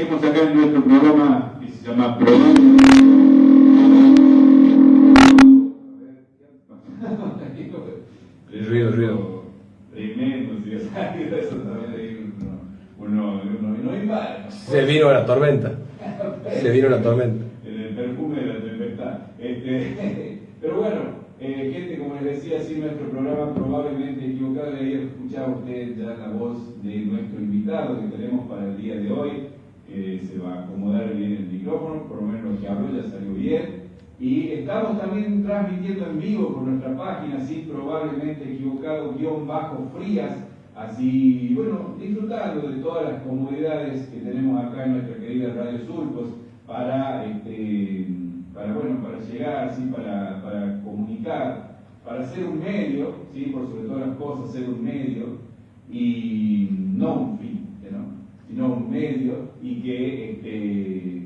seguimos acá en nuestro programa que se llama Programa. Ruido. Tremendo, si eso también uno invade. Se vino la tormenta. El perfume de la tempestad. Pero bueno, gente, como les decía, sí, nuestro programa probablemente equivocado. Ayer escuchaba usted ya la voz de nuestro invitado que tenemos para el día de hoy. Se va a acomodar bien el micrófono, por lo menos lo que habló ya salió bien. Y estamos también transmitiendo en vivo por nuestra página, así probablemente equivocado, ¡Frías! Así, bueno, disfrutando de todas las comodidades que tenemos acá en nuestra querida Radio Surcos para llegar, ¿sí? para comunicar, para ser un medio, ¿sí? Por sobre todas las cosas, ser un medio y no un fin, ¿no? Sino un medio y que, que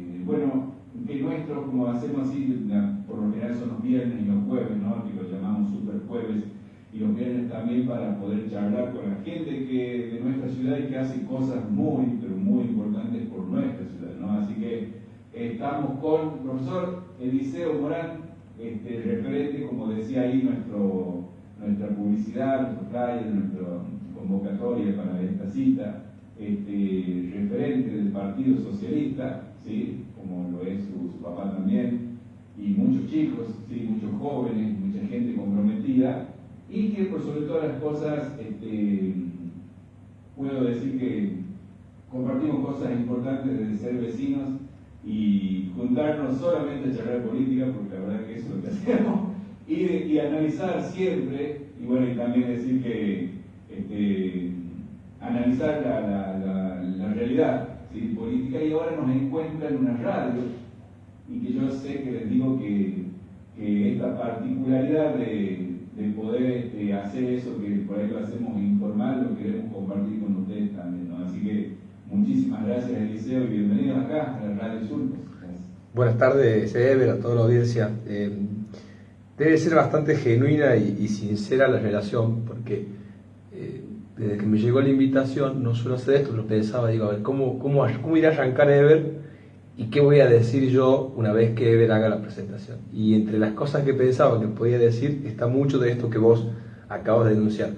nuestro, como hacemos así, por lo general son los viernes y los jueves, ¿no? Que los llamamos super jueves, y los viernes también para poder charlar con la gente de nuestra ciudad y que hace cosas muy, pero muy importantes por nuestra ciudad, ¿no? Así que estamos con el profesor Eliseo Morán, referente, como decía ahí, nuestra publicidad, nuestro flyer, nuestra convocatoria para esta cita, referente del Partido Socialista, ¿sí? Como lo es su papá también, y muchos chicos, ¿sí? Muchos jóvenes, mucha gente comprometida, y que por sobre todas las cosas puedo decir que compartimos cosas importantes de ser vecinos y juntarnos solamente a charlar política, porque la verdad que eso es lo que hacemos, y analizar siempre, y bueno, y también decir que analizar la realidad, ¿sí? Política, y ahora nos encuentra en una radio, y que yo sé que les digo que esta particularidad de poder hacer eso, que por ahí lo hacemos informal, lo queremos compartir con ustedes también, ¿no? Así que muchísimas gracias, Eliseo, y bienvenidos acá a la Radio Surcos. Buenas tardes, Ever, a toda la audiencia. Debe ser bastante genuina y sincera la relación, porque desde que me llegó la invitación no suelo hacer esto, pero pensaba, digo, a ver, ¿cómo irá a arrancar Ever? ¿Y qué voy a decir yo una vez que Ever haga la presentación? Y entre las cosas que pensaba que podía decir está mucho de esto que vos acabas de denunciar.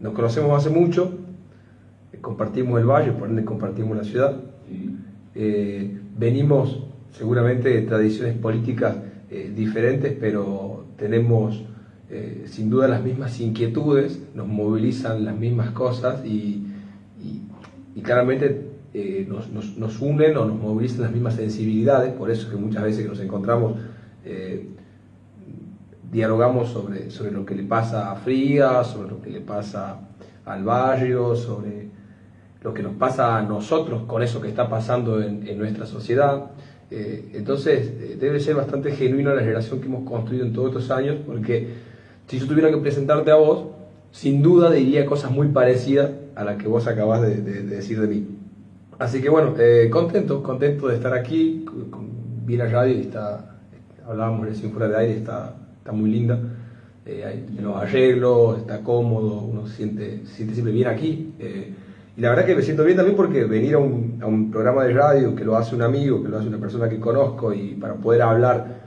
Nos conocemos hace mucho, compartimos el valle, por ende compartimos la ciudad. Venimos seguramente de tradiciones políticas diferentes, pero tenemos sin duda las mismas inquietudes, nos movilizan las mismas cosas y claramente nos unen o nos movilizan las mismas sensibilidades. Por eso es que muchas veces que nos encontramos dialogamos sobre lo que le pasa a Frías, sobre lo que le pasa al barrio, sobre lo que nos pasa a nosotros con eso que está pasando en nuestra sociedad. Entonces debe ser bastante genuina la relación que hemos construido en todos estos años, porque si yo tuviera que presentarte a vos, sin duda diría cosas muy parecidas a las que vos acabás de decir de mí. Así que bueno, contento de estar aquí. Vi la radio y hablábamos recién fuera de aire, está muy linda. Hay los arreglos, está cómodo, uno se siente siempre bien aquí. Y la verdad que me siento bien también porque venir a un programa de radio que lo hace un amigo, que lo hace una persona que conozco, y para poder hablar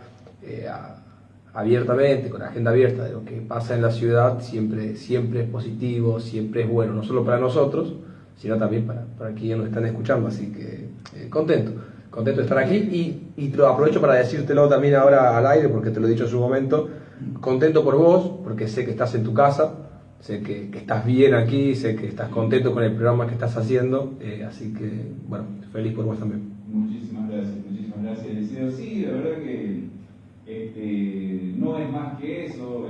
abiertamente, con la agenda abierta de lo que pasa en la ciudad, siempre es positivo, siempre es bueno, no solo para nosotros, sino también para quienes nos están escuchando. Así que contento de estar aquí, y lo aprovecho para decírtelo también ahora al aire, porque te lo he dicho en su momento. Contento por vos, porque sé que estás en tu casa, sé que estás bien aquí, sé que estás contento con el programa que estás haciendo, así que bueno, feliz por vos también. Muchísimas gracias, Eliseo. Sí, la verdad que no es más que eso.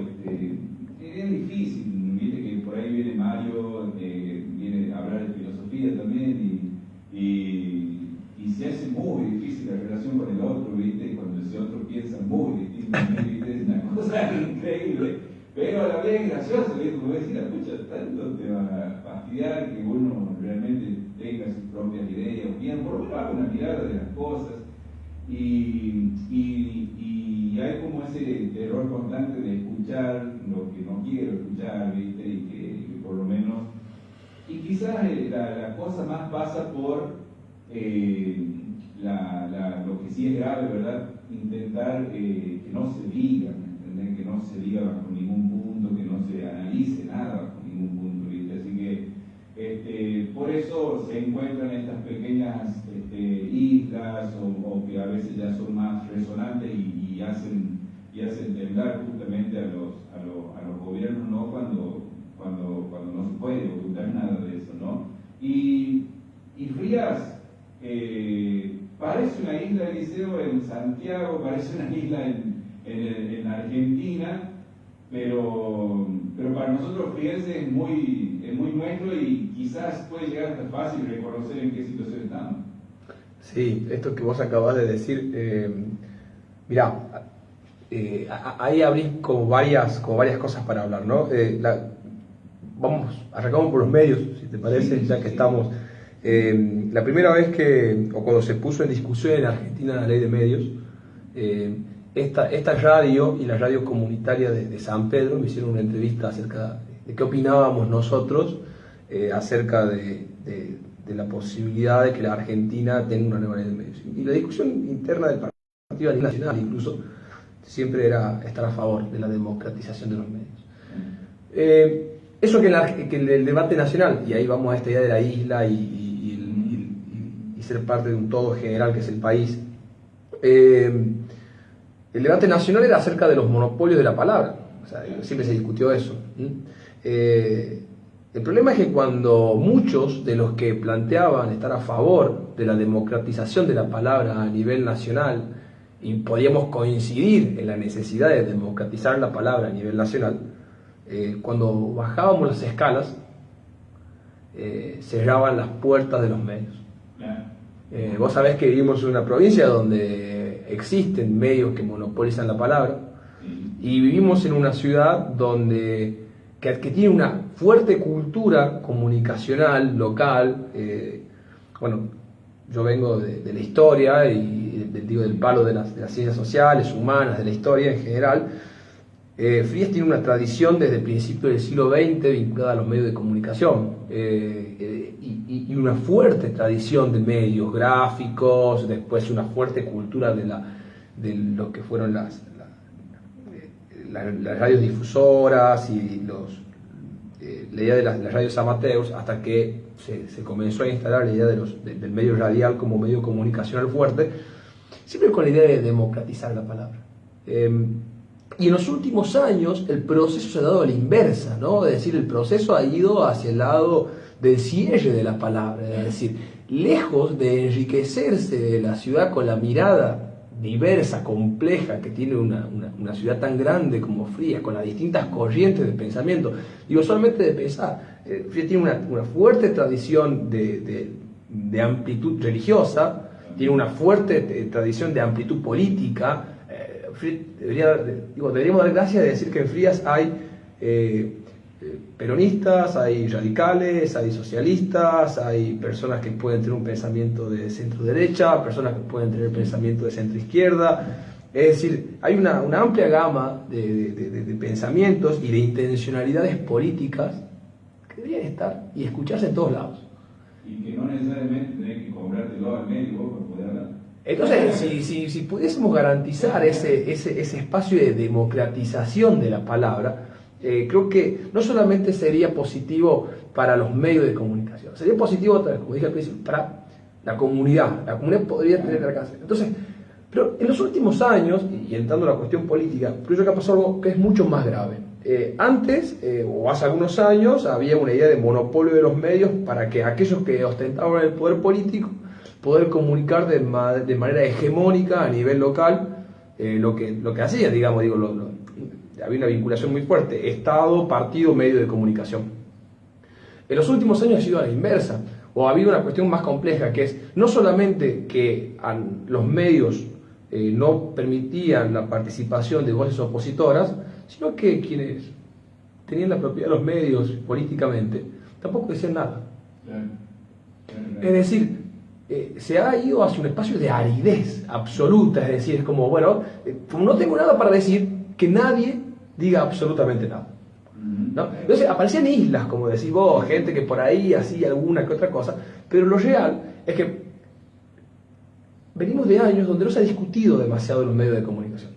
Es difícil, viste que por ahí viene Mario, viene a hablar de filosofía también, y se hace muy difícil la relación con el otro, viste, cuando ese otro piensa muy distinto a mí, viste, es una cosa increíble, pero a la vez graciosa, viste, como decir, escucha, tanto te va a fastidiar que uno realmente tenga sus propias ideas, o bien, por lo menos haga una mirada de las cosas, y hay como ese error constante de escuchar lo que no quiero escuchar, viste, y que por lo menos, y quizás la cosa más pasa por lo que sí es grave, ¿verdad? Intentar que no se diga, ¿entendés? Que no se diga bajo ningún punto, que no se analice nada bajo ningún punto, ¿viste? Así que por eso se encuentran estas pequeñas islas o que a veces ya son más resonantes y hacen temblar justamente a los gobiernos, ¿no? Cuando no se puede ocultar nada de eso, ¿no? Y Frías parece una isla, Eliseo, en Santiago, parece una isla en Argentina, pero para nosotros frienses es muy nuestro y quizás puede llegar hasta fácil reconocer en qué situación estamos. Sí, esto que vos acabas de decir, mirá, ahí abrís como varias cosas para hablar, ¿no? Arrancamos por los medios, si te parece, ya que estamos. La primera vez o cuando se puso en discusión en Argentina la ley de medios, esta radio y la radio comunitaria de San Pedro me hicieron una entrevista acerca de qué opinábamos nosotros acerca de la posibilidad de que la Argentina tenga una nueva ley de medios. Y la discusión interna del Partido Nacional incluso siempre era estar a favor de la democratización de los medios. Eso que el debate nacional, y ahí vamos a esta idea de la isla y ser parte de un todo general que es el país, el debate nacional era acerca de los monopolios de la palabra, o sea, siempre se discutió eso. El problema es que cuando muchos de los que planteaban estar a favor de la democratización de la palabra a nivel nacional, y podíamos coincidir en la necesidad de democratizar la palabra a nivel nacional, cuando bajábamos las escalas, cerraban las puertas de los medios. Vos sabés que vivimos en una provincia donde existen medios que monopolizan la palabra, y vivimos en una ciudad que tiene una fuerte cultura comunicacional local. Bueno, yo vengo de la historia y del palo de las ciencias sociales, humanas, de la historia en general. Frías tiene una tradición desde el principio del siglo XX vinculada a los medios de comunicación y una fuerte tradición de medios gráficos, después una fuerte cultura de lo que fueron las radios difusoras y la idea de las radios amateurs, hasta que se comenzó a instalar la idea del medio radial como medio comunicacional fuerte, siempre con la idea de democratizar la palabra. Y en los últimos años el proceso se ha dado a la inversa, ¿no? Es decir, el proceso ha ido hacia el lado del cierre de la palabra, es decir, lejos de enriquecerse de la ciudad con la mirada diversa, compleja que tiene una ciudad tan grande como Frías, con las distintas corrientes de pensamiento. Digo, solamente de pensar, Frías tiene una fuerte tradición de amplitud religiosa, tiene una fuerte tradición de amplitud política. Deberíamos dar gracias de decir que en Frías hay peronistas, hay radicales, hay socialistas, hay personas que pueden tener un pensamiento de centro-derecha, personas que pueden tener pensamiento de centro-izquierda. Es decir, hay una amplia gama de pensamientos y de intencionalidades políticas que deberían estar y escucharse en todos lados. Y que no necesariamente tenés que comprártelo al médico para poder hablar. Entonces, si pudiésemos garantizar ese espacio de democratización de la palabra, creo que no solamente sería positivo para los medios de comunicación, sería positivo, como dije al principio, para la comunidad. La comunidad podría tener alcance. Entonces, pero en los últimos años, y entrando a la cuestión política, creo que ha pasado algo que es mucho más grave. Antes, o hace algunos años, había una idea de monopolio de los medios para que aquellos que ostentaban el poder político poder comunicar de manera hegemónica a nivel local lo que hacía, digamos, había una vinculación muy fuerte, Estado, partido, medio de comunicación. En los últimos años ha sido a la inversa, o ha habido una cuestión más compleja, que es no solamente que los medios no permitían la participación de voces opositoras, sino que quienes tenían la propiedad de los medios políticamente tampoco decían nada. Es decir, se ha ido hacia un espacio de aridez absoluta, es decir, es como, bueno, no tengo nada para decir, que nadie diga absolutamente nada, ¿no? Entonces aparecían islas, como decís vos, gente que por ahí hacía alguna que otra cosa, pero lo real es que venimos de años donde no se ha discutido demasiado en los medios de comunicación.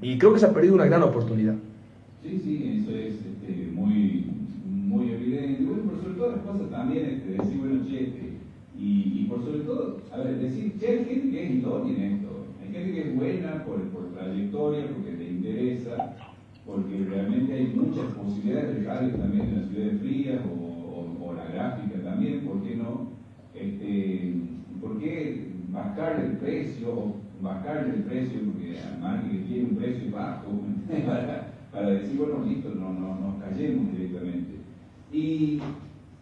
Y creo que se ha perdido una gran oportunidad. Sí, sí, eso es muy, muy evidente. Bueno, por sobre todas las cosas también, decir, bueno, che, y por sobre todo, a ver, decir, che, hay gente que es idónea en esto, hay gente que es buena por trayectoria, porque le interesa, porque realmente hay muchas posibilidades de radio también en las ciudades frías, o la gráfica también, ¿por qué no? ¿Por qué bajarle el precio, porque además que tiene un precio bajo, para decir, bueno, listo, no nos callemos directamente. Y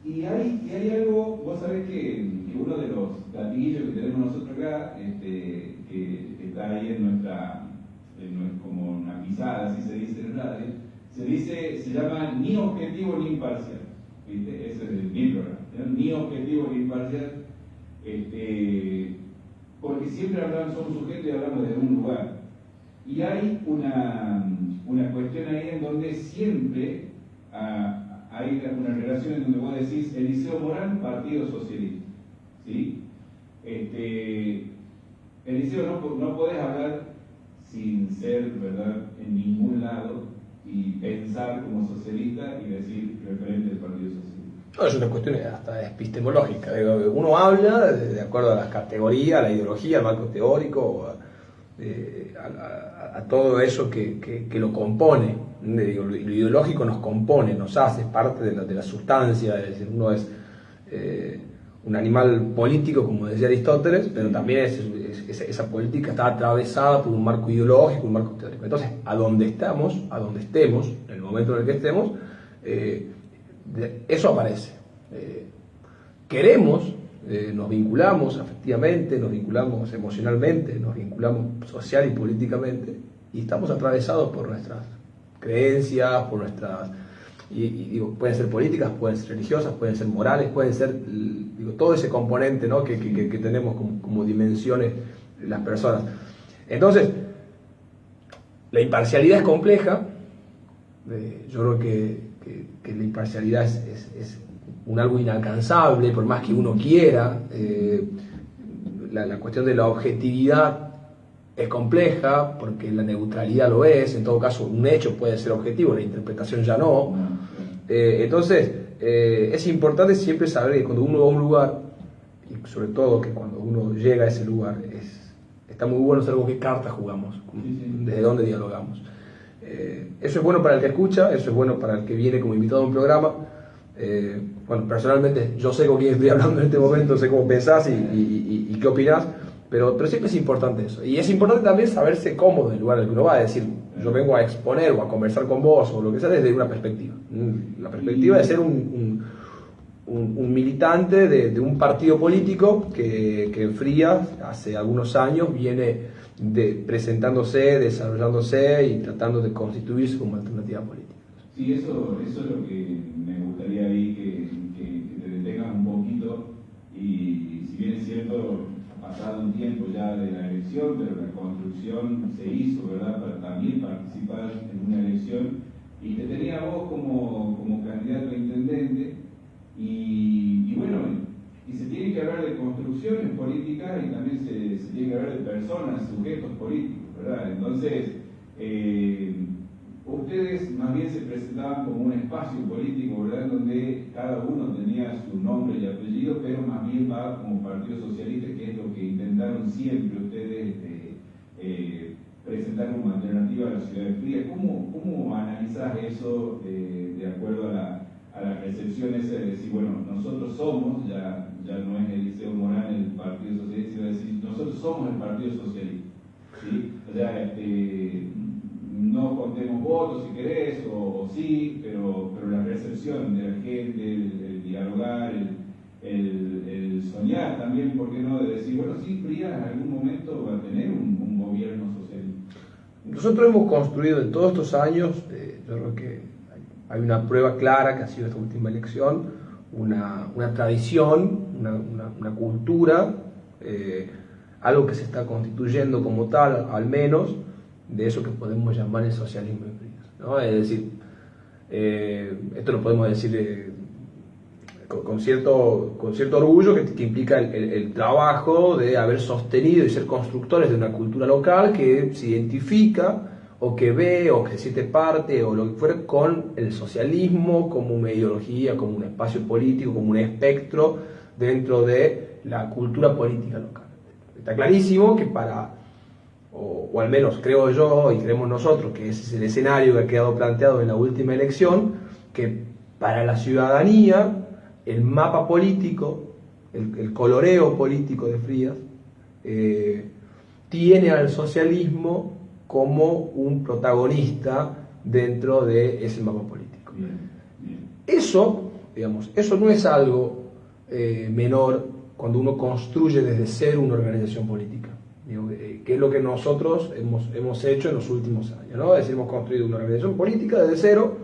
hay algo, vos sabés que uno de los gatillillos que tenemos nosotros acá, que está ahí como una pisada, así se dice en radio, se llama ni objetivo ni imparcial, ¿viste? Ese es mi programa, ¿no? Ni objetivo ni imparcial, porque siempre somos sujetos y hablamos desde un lugar. Y hay una cuestión ahí en donde siempre hay una relación en donde vos decís Eliseo Morán, Partido Socialista, ¿sí? Eliseo, no podés hablar sin ser, ¿verdad?, en ningún lado y pensar como socialista y decir referente del Partido Socialista. No, es una cuestión hasta epistemológica. Uno habla de acuerdo a las categorías, a la ideología, al marco teórico, a todo eso que lo compone. Lo ideológico nos compone, nos hace parte de la sustancia. Es decir, uno es un animal político, como decía Aristóteles, pero también esa política está atravesada por un marco ideológico, un marco teórico. Entonces, a donde estemos, en el momento en el que estemos, eso aparece. Queremos, nos vinculamos afectivamente, nos vinculamos emocionalmente, nos vinculamos social y políticamente, y estamos atravesados por nuestras creencias, por nuestras, digo, pueden ser políticas, pueden ser religiosas, pueden ser morales, pueden ser, digo, todo ese componente, ¿no?, que tenemos como dimensiones las personas. Entonces, la imparcialidad es compleja. Yo creo que la imparcialidad es un algo inalcanzable, por más que uno quiera. La cuestión de la objetividad es compleja, porque la neutralidad lo es. En todo caso, un hecho puede ser objetivo, la interpretación ya no. Entonces, es importante siempre saber que cuando uno va a un lugar, y sobre todo que cuando uno llega a ese lugar, está muy bueno saber con qué cartas jugamos, desde dónde dialogamos. Eso es bueno para el que escucha, eso es bueno para el que viene como invitado a un programa. Bueno, personalmente yo sé con quién estoy hablando en este momento, sé cómo pensás y qué opinás, pero siempre es importante eso. Y es importante también saberse cómodo en el lugar al que uno va, a decir, yo vengo a exponer o a conversar con vos o lo que sea desde una perspectiva. La perspectiva de ser un militante de un partido político que en Frías hace algunos años viene presentándose, desarrollándose y tratando de constituirse como alternativa política. Sí, eso es lo que me gustaría ahí que te detengas un poquito, y si bien es cierto, ha pasado un tiempo ya de la elección, pero la construcción se hizo, ¿verdad?, para también participar en una elección, y te tenía a vos como candidato a intendente, y bueno, y se tiene que hablar de construcciones políticas y también se tiene que hablar de personas, sujetos políticos, ¿verdad? Entonces, ustedes más bien se presentaban como un espacio político, ¿verdad?, donde cada uno tenía su nombre y apellido, pero más bien va como Partido Socialista, que es lo que intentaron siempre ustedes presentar como alternativa a la ciudad de Frías. ¿Cómo analizás eso de acuerdo a la recepción esa de decir, bueno, nosotros somos, ya no es Eliseo Morán el Partido Socialista, sino decir, nosotros somos el Partido Socialista, ¿sí? O sea, no contemos votos si querés, o sí, pero la recepción de la gente, el dialogar, el soñar también, ¿por qué no?, de decir, bueno, sí, Frías en algún momento va a tener un gobierno socialista. Nosotros hemos construido en todos estos años, yo creo que hay una prueba clara que ha sido esta última elección, una tradición, una cultura, algo que se está constituyendo como tal, al menos, de eso que podemos llamar el socialismo en Frías, ¿no? Es decir, esto lo podemos decir con cierto orgullo que implica el trabajo de haber sostenido y ser constructores de una cultura local que se identifica o que ve o que se siente parte o lo que fuera con el socialismo como una ideología, como un espacio político, como un espectro dentro de la cultura política local. Está clarísimo que o al menos creo yo y creemos nosotros que ese es el escenario que ha quedado planteado en la última elección, que para la ciudadanía el mapa político, el coloreo político de Frías, tiene al socialismo como un protagonista dentro de ese mapa político. Bien, bien. Eso, digamos, eso no es algo menor cuando uno construye desde cero una organización política, que es lo que nosotros hemos hecho en los últimos años, ¿no? Es decir, hemos construido una organización política desde cero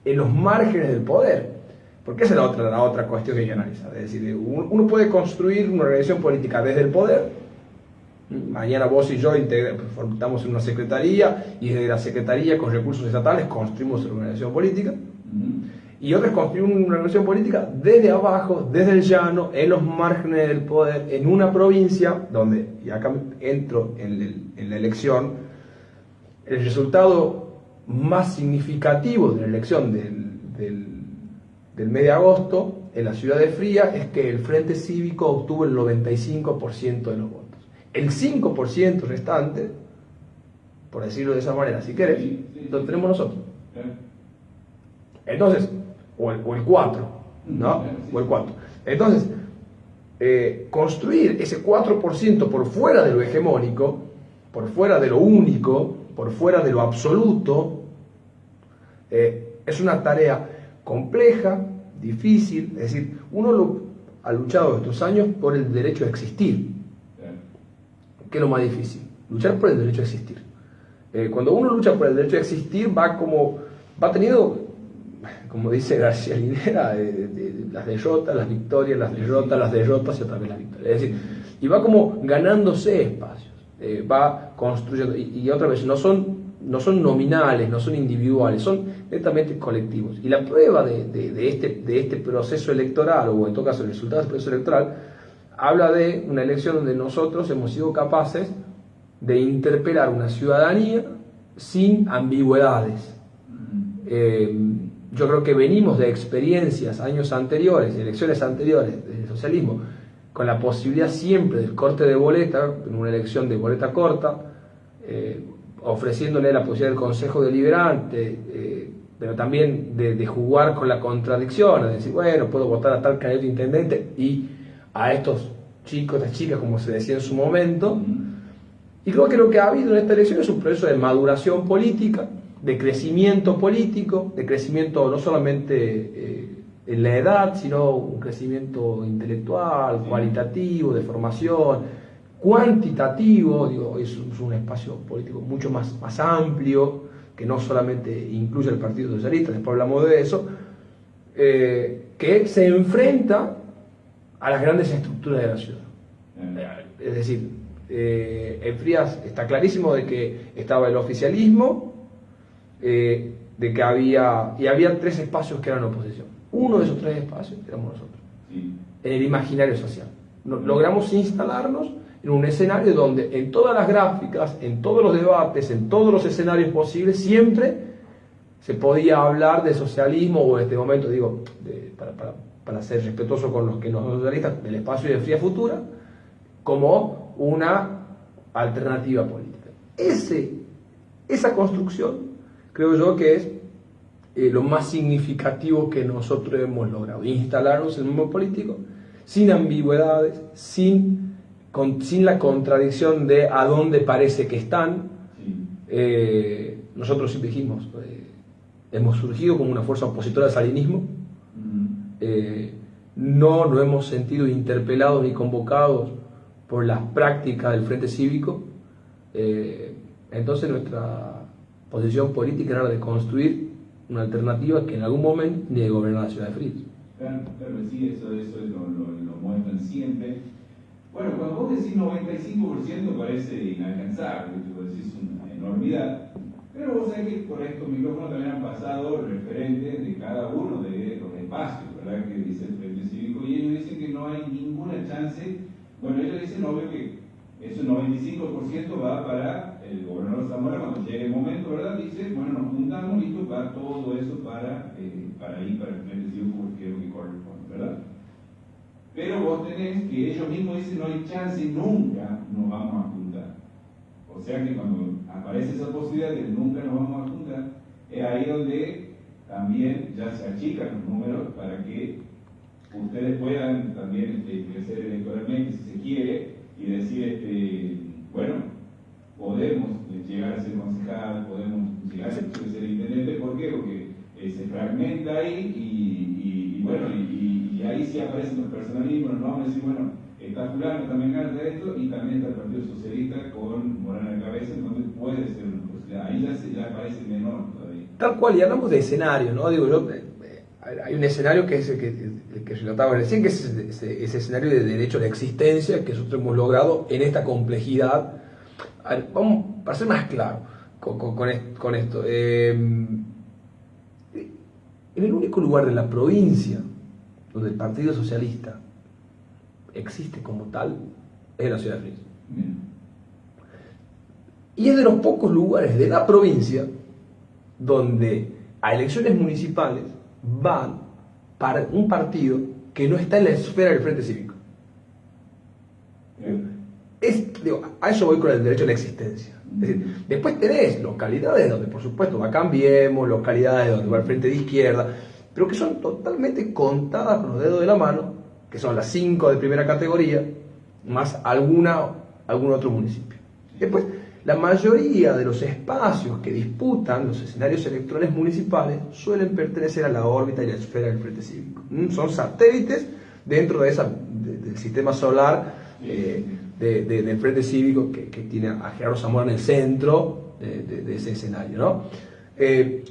en los márgenes del poder, porque esa es la otra cuestión que hay que analizar. Es decir, uno puede construir una organización política desde el poder. Mañana vos y yo formamos una secretaría y desde la secretaría con recursos estatales construimos una organización política. Y otros construyen una organización política desde abajo, desde el llano, en los márgenes del poder, en una provincia donde, y acá entro en la elección, el resultado más significativo de la elección del mes de agosto en la ciudad de Frías es que el Frente Cívico obtuvo el 95% de los votos. El 5% restante, por decirlo de esa manera, si querés, lo tenemos nosotros. Entonces, o el 4, ¿no? O el 4. Entonces, construir ese 4% por fuera de lo hegemónico, por fuera de lo único, por fuera de lo absoluto, es una tarea compleja, difícil. Es decir, uno ha luchado estos años por el derecho a existir. ¿Qué es lo más difícil? Luchar por el derecho a existir. Cuando uno lucha por el derecho a existir, va teniendo, como dice García Linera, las derrotas, las victorias, las derrotas y otra vez las victorias. Es decir, y va como ganándose espacios, va construyendo, y otra vez, no son nominales, no son individuales, son netamente colectivos. Y la prueba de este proceso electoral, o en todo caso el resultado del proceso electoral, habla de una elección donde nosotros hemos sido capaces de interpelar una ciudadanía sin ambigüedades. Yo creo que venimos de experiencias, años anteriores, elecciones anteriores del socialismo, con la posibilidad siempre del corte de boleta, en una elección de boleta corta, ofreciéndole la posibilidad del Consejo Deliberante, pero también de jugar con la contradicción, de decir, bueno, puedo votar a tal candidato intendente y a estos chicos, estas chicas, como se decía en su momento. Y creo que lo que ha habido en esta elección es un proceso de maduración política, de crecimiento político, de crecimiento no solamente en la edad, sino un crecimiento intelectual, cualitativo, de formación, cuantitativo. Digo, es un espacio político mucho más amplio, que no solamente incluye el Partido Socialista, después hablamos de eso, que se enfrenta a las grandes estructuras de la ciudad. Es decir, en Frías está clarísimo de que estaba el oficialismo, de que había tres espacios que eran oposición. Uno de esos tres espacios éramos nosotros, en el imaginario social. Logramos instalarnos en un escenario donde en todas las gráficas, en todos los debates, en todos los escenarios posibles, siempre se podía hablar de socialismo, o en este momento, digo, para ser respetuoso con los que no son socialistas, del espacio de Frías Futura, como una alternativa política. Esa construcción, creo yo que es lo más significativo que nosotros hemos logrado, instalarnos en el mundo político, sin ambigüedades, sin la contradicción de a dónde parece que están. Nosotros siempre dijimos, hemos surgido como una fuerza opositora al salinismo, no nos hemos sentido interpelados ni convocados por las prácticas del Frente Cívico. Entonces nuestra posición política era de construir una alternativa que en algún momento ni de gobernar la ciudad de Frías. Claro, sí, eso lo muestran siempre. Bueno, cuando vos decís 95% parece inalcanzable, vos decís una enormidad, pero vos sabés que por estos micrófonos también han pasado referentes de cada uno de los espacios, ¿verdad?, que dice el Frente Cívico, y ellos dicen que no hay ninguna chance. Bueno, ellos dicen, obvio, que ese 95% va para el gobernador Zamora cuando llegue el momento, ¿verdad? Dice, bueno, nos juntamos, listo, va todo eso para ir para el Frente Cívico, porque es lo que corresponde, ¿verdad? Pero vos tenés que ellos mismos dicen, no hay chance, nunca nos vamos a juntar. O sea que cuando aparece esa posibilidad de que nunca nos vamos a juntar, es ahí donde también ya se achican los números para que ustedes puedan también crecer electoralmente, si se quiere, y decir, bueno, podemos llegar a ser concejal, podemos llegar a ser intendente. ¿Por qué? Porque se fragmenta ahí y bueno, y ahí sí aparecen los personalismos, nos vamos a decir, bueno, está fulano, también gana esto, y también está el Partido Socialista con Morán en la cabeza, entonces puede ser una posibilidad. Ahí ya parece menor todavía. Tal cual, y hablamos de escenario, ¿no? Digo yo, hay un escenario que es el que relataba recién, que es ese escenario de derecho a la existencia que nosotros hemos logrado en esta complejidad. A ver, vamos, para ser más claro con esto, en el único lugar de la provincia donde el Partido Socialista existe como tal es en la ciudad de Flins. Y es de los pocos lugares de la provincia donde a elecciones municipales van para un partido que no está en la esfera del Frente Cívico. A eso voy con el derecho a la existencia. Es decir, después tenés localidades donde por supuesto va Cambiemos, localidades donde va el Frente de Izquierda, pero que son totalmente contadas con los dedos de la mano, que son las 5 de primera categoría, más algún otro municipio. Después, la mayoría de los espacios que disputan los escenarios electorales municipales suelen pertenecer a la órbita y la esfera del Frente Cívico. Son satélites dentro del sistema solar del Frente Cívico que tiene a Gerardo Zamora en el centro de ese escenario, ¿no?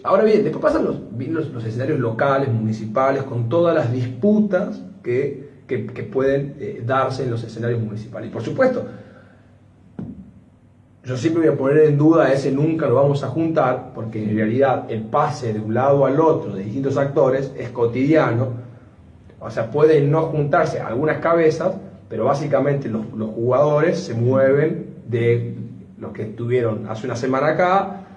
Ahora bien, después pasan los escenarios locales, municipales, con todas las disputas que pueden darse en los escenarios municipales. Y por supuesto, yo siempre voy a poner en duda ese nunca lo vamos a juntar, porque en realidad el pase de un lado al otro de distintos actores es cotidiano. O sea, pueden no juntarse algunas cabezas, pero básicamente los jugadores se mueven de los que estuvieron hace una semana acá,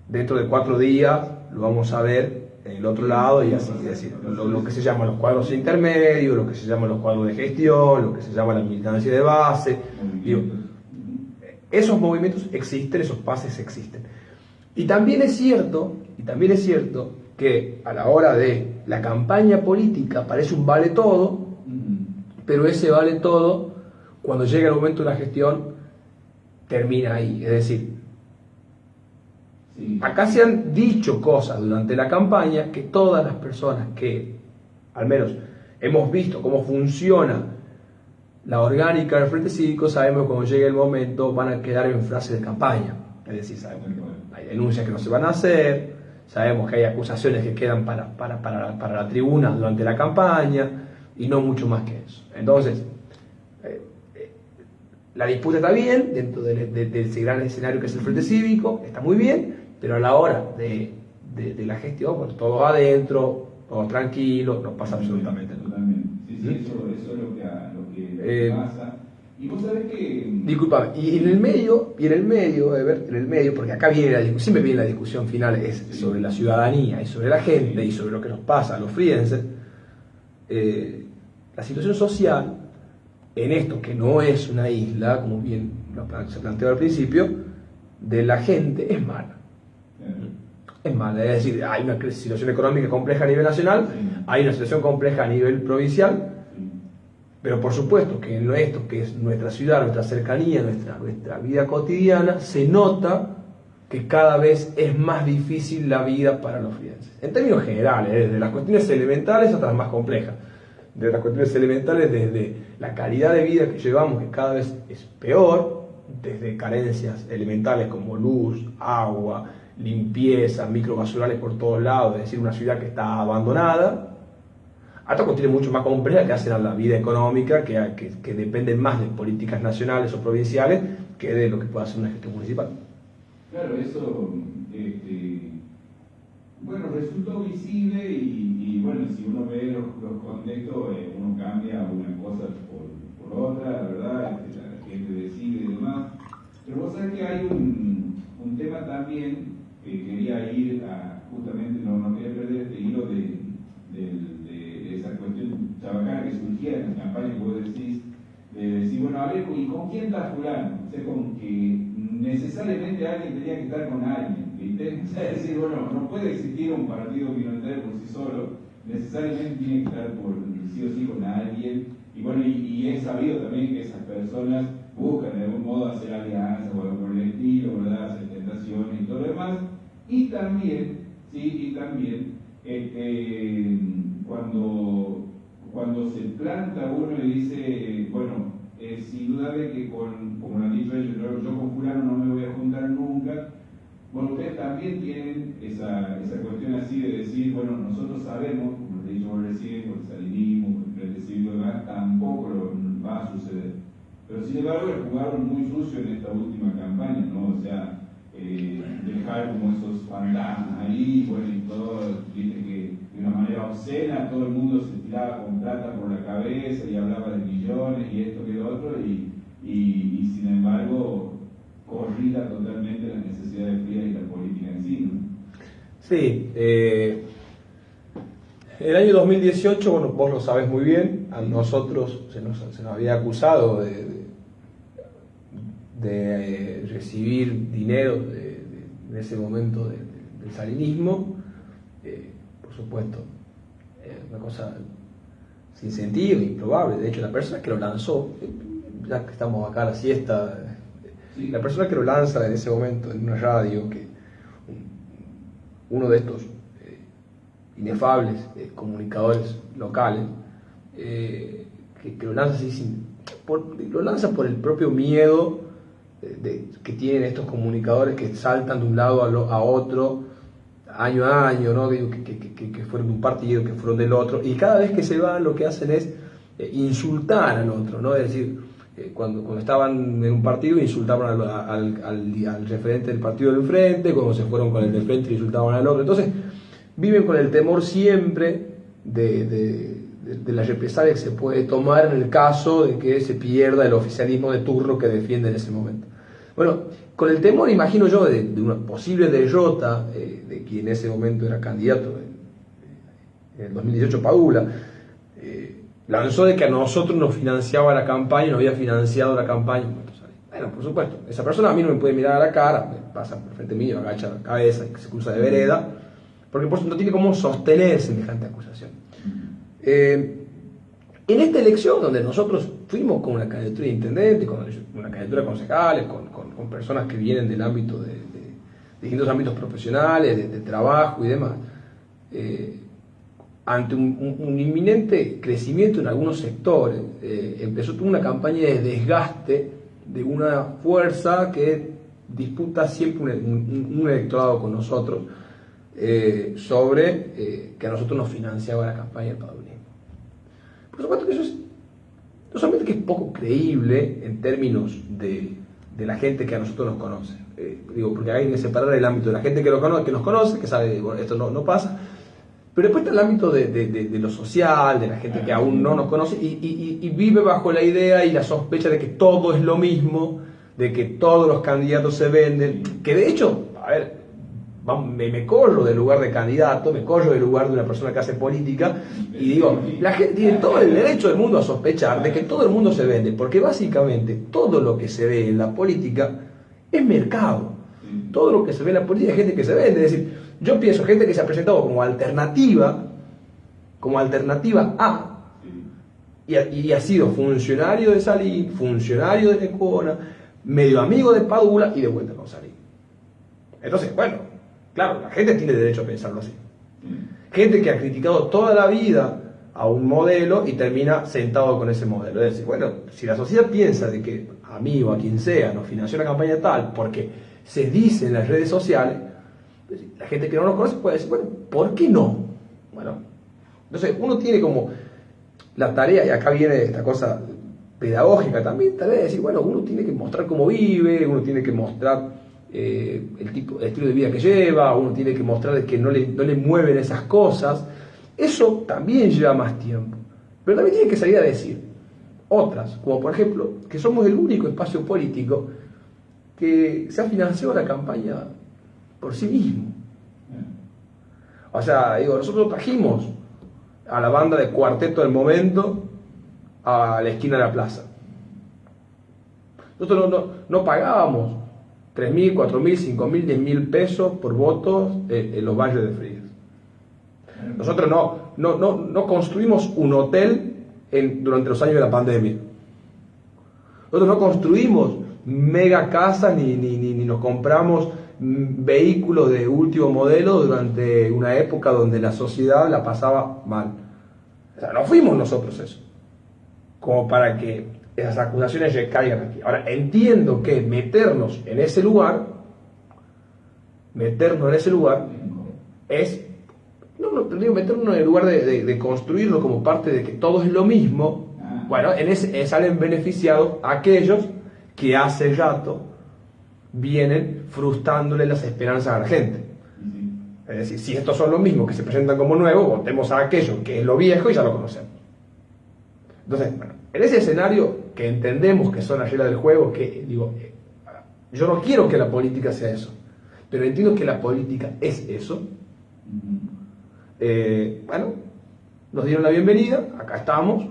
dentro de 4 días lo vamos a ver en el otro lado, y así, es decir, lo que se llaman los cuadros intermedios, lo que se llaman los cuadros de gestión, lo que se llama la militancia de base. Digo, esos movimientos existen, esos pases existen. Y también es cierto que a la hora de la campaña política parece un vale todo, pero ese vale todo, cuando llega el momento de la gestión, termina ahí. Es decir, acá se han dicho cosas durante la campaña que todas las personas que, al menos, hemos visto cómo funciona la orgánica del Frente Cívico, sabemos que cuando llegue el momento van a quedar en frases de campaña. Es decir, sabemos que hay denuncias que no se van a hacer, sabemos que hay acusaciones que quedan para la tribuna durante la campaña, y no mucho más que eso. Entonces, la disputa está bien, dentro de ese gran escenario que es el Frente Cívico, está muy bien, pero a la hora de la gestión, pues todos adentro, todos tranquilos, no pasa absolutamente nada. Sí, eso es lo que pasa. Y vos sabés que... Disculpame, y en el medio, porque acá viene siempre viene la discusión final, es sobre la ciudadanía y sobre la gente y sobre lo que nos pasa a los frienses. La situación social en esto, que no es una isla, como bien se planteó al principio, de la gente es mala. Es mala, es decir, hay una situación económica compleja a nivel nacional, hay una situación compleja a nivel provincial, pero por supuesto que en esto, que es nuestra ciudad, nuestra cercanía, nuestra vida cotidiana, se nota que cada vez es más difícil la vida para los frienses. En términos generales, desde las cuestiones elementales hasta las más complejas. De las cuestiones elementales, desde la calidad de vida que llevamos, que cada vez es peor, desde carencias elementales como luz, agua, limpieza, microbasurales por todos lados, es decir, una ciudad que está abandonada, hasta cuestiones mucho más complejas que hacen a la vida económica, que dependen más de políticas nacionales o provinciales que de lo que pueda hacer una gestión municipal. Claro, eso Bueno, resultó visible y bueno, si uno ve los contextos, uno cambia una cosa por otra, la verdad, la gente decide y demás. Pero vos sabés que hay un tema también que quería ir a, justamente, no quería perder este hilo de esa cuestión chabacana que surgía en la campaña que vos decís, de decir, bueno, a ver, ¿y con quién está fulano? O sea, con que necesariamente alguien tenía que estar con alguien, ¿viste? O sea, es decir, bueno, no puede existir un partido minoritario por sí solo, necesariamente tiene que estar sí o sí con alguien, y bueno, y es sabido también que esas personas buscan de algún modo hacer alianzas o algo por el estilo, ¿verdad? Hacer tentaciones y todo lo demás, y también, sí, cuando se planta uno y dice, bueno, es indudable que como lo han dicho ellos, yo con fulano no me voy a juntar nunca. Bueno, ustedes también tienen esa cuestión así de decir, bueno, nosotros sabemos, como te he dicho recién, con el salinismo, con el Frente Cívico y demás, tampoco va a suceder. Pero sin embargo, le jugaron muy sucio en esta última campaña, ¿no? O sea, dejar como esos fantasmas ahí, bueno, y todo, viste que de una manera obscena todo el mundo se tiraba con plata por la cabeza y hablaba de millones y esto que lo otro, y sin embargo corrida totalmente las necesidades frías y la política en sí, ¿no? Sí, el año 2018, bueno, vos lo sabés muy bien, a nosotros se nos había acusado de recibir dinero en ese momento del salinismo, por supuesto, una cosa sin sentido, improbable. De hecho, la persona que lo lanzó, ya que estamos acá a la siesta, la persona que lo lanza en ese momento en una radio, que uno de estos inefables comunicadores locales, que lo lanza así lo lanza por el propio miedo que tienen estos comunicadores que saltan de un lado a otro, año a año, ¿no? Que fueron de un partido, que fueron del otro, y cada vez que se van lo que hacen es insultar al otro, ¿no? Es decir, cuando estaban en un partido insultaban al referente del partido del frente, cuando se fueron con el del frente insultaban al otro. Entonces viven con el temor siempre de la represalia que se puede tomar en el caso de que se pierda el oficialismo de turno que defiende en ese momento. Bueno, con el temor, imagino yo, de una posible derrota de quien en ese momento era candidato en el 2018, Padula, lanzó de que a nosotros nos financiaba la campaña, nos había financiado la campaña. Bueno, por supuesto, esa persona a mí no me puede mirar a la cara, me pasa por frente mío, agacha la cabeza y se cruza de vereda, porque por supuesto no tiene cómo sostener semejante acusación. En esta elección, donde nosotros fuimos con una candidatura de intendente, con una candidatura de concejales, con personas que vienen del ámbito de distintos ámbitos profesionales, de trabajo y demás, ante un inminente crecimiento en algunos sectores, empezó toda una campaña de desgaste de una fuerza que disputa siempre un electorado con nosotros, sobre que a nosotros nos financiaba la campaña del padulismo. Por supuesto que eso es, no solamente que es poco creíble en términos de la gente que a nosotros nos conoce, porque hay que separar el ámbito de la gente que nos conoce, que sabe, bueno, esto no pasa, pero después está el ámbito de lo social, de la gente que aún no nos conoce y vive bajo la idea y la sospecha de que todo es lo mismo, de que todos los candidatos se venden, que de hecho, a ver, me corro del lugar de candidato, me corro del lugar de una persona que hace política y digo, la gente tiene todo el derecho del mundo a sospechar de que todo el mundo se vende, porque básicamente todo lo que se ve en la política es mercado. Todo lo que se ve en la política es gente que se vende. Es decir, yo pienso gente que se ha presentado como alternativa A y ha sido funcionario de Salín, funcionario de Lecona, medio amigo de Padula y de vuelta con Salín. Entonces, bueno, claro, la gente tiene derecho a pensarlo así. Gente que ha criticado toda la vida a un modelo y termina sentado con ese modelo. Es decir, bueno, si la sociedad piensa de que a mí o a quien sea nos financió una campaña tal porque se dice en las redes sociales, la gente que no nos conoce puede decir, bueno, ¿por qué no? Bueno, entonces uno tiene como la tarea, y acá viene esta cosa pedagógica también, tarea de decir, bueno, uno tiene que mostrar cómo vive, uno tiene que mostrar el estilo de vida que lleva, uno tiene que mostrar que no le mueven esas cosas. Eso también lleva más tiempo. Pero también tiene que salir a decir otras, como por ejemplo, que somos el único espacio político que se ha financiado la campaña por sí mismo. O sea, digo, nosotros trajimos a la banda de cuarteto del momento a la esquina de la plaza. Nosotros no pagábamos 3.000, 4.000, 5.000, 10.000 pesos por votos en los valles de Frías. Nosotros no construimos un hotel durante los años de la pandemia. Nosotros no construimos mega casas ni nos compramos vehículos de último modelo durante una época donde la sociedad la pasaba mal. O sea, no fuimos nosotros eso, como para que esas acusaciones recaigan aquí. Ahora, entiendo que meternos en ese lugar es, pero digo, meternos en el lugar de construirlo como parte de que todo es lo mismo. Bueno, salen beneficiados aquellos que hace rato vienen frustrándole las esperanzas a la gente. Es decir, si estos son los mismos que se presentan como nuevos, votemos a aquello que es lo viejo y ya lo conocemos. Entonces, bueno, en ese escenario que entendemos que son las reglas del juego, que digo, yo no quiero que la política sea eso, pero entiendo que la política es eso. Bueno, nos dieron la bienvenida, acá estamos,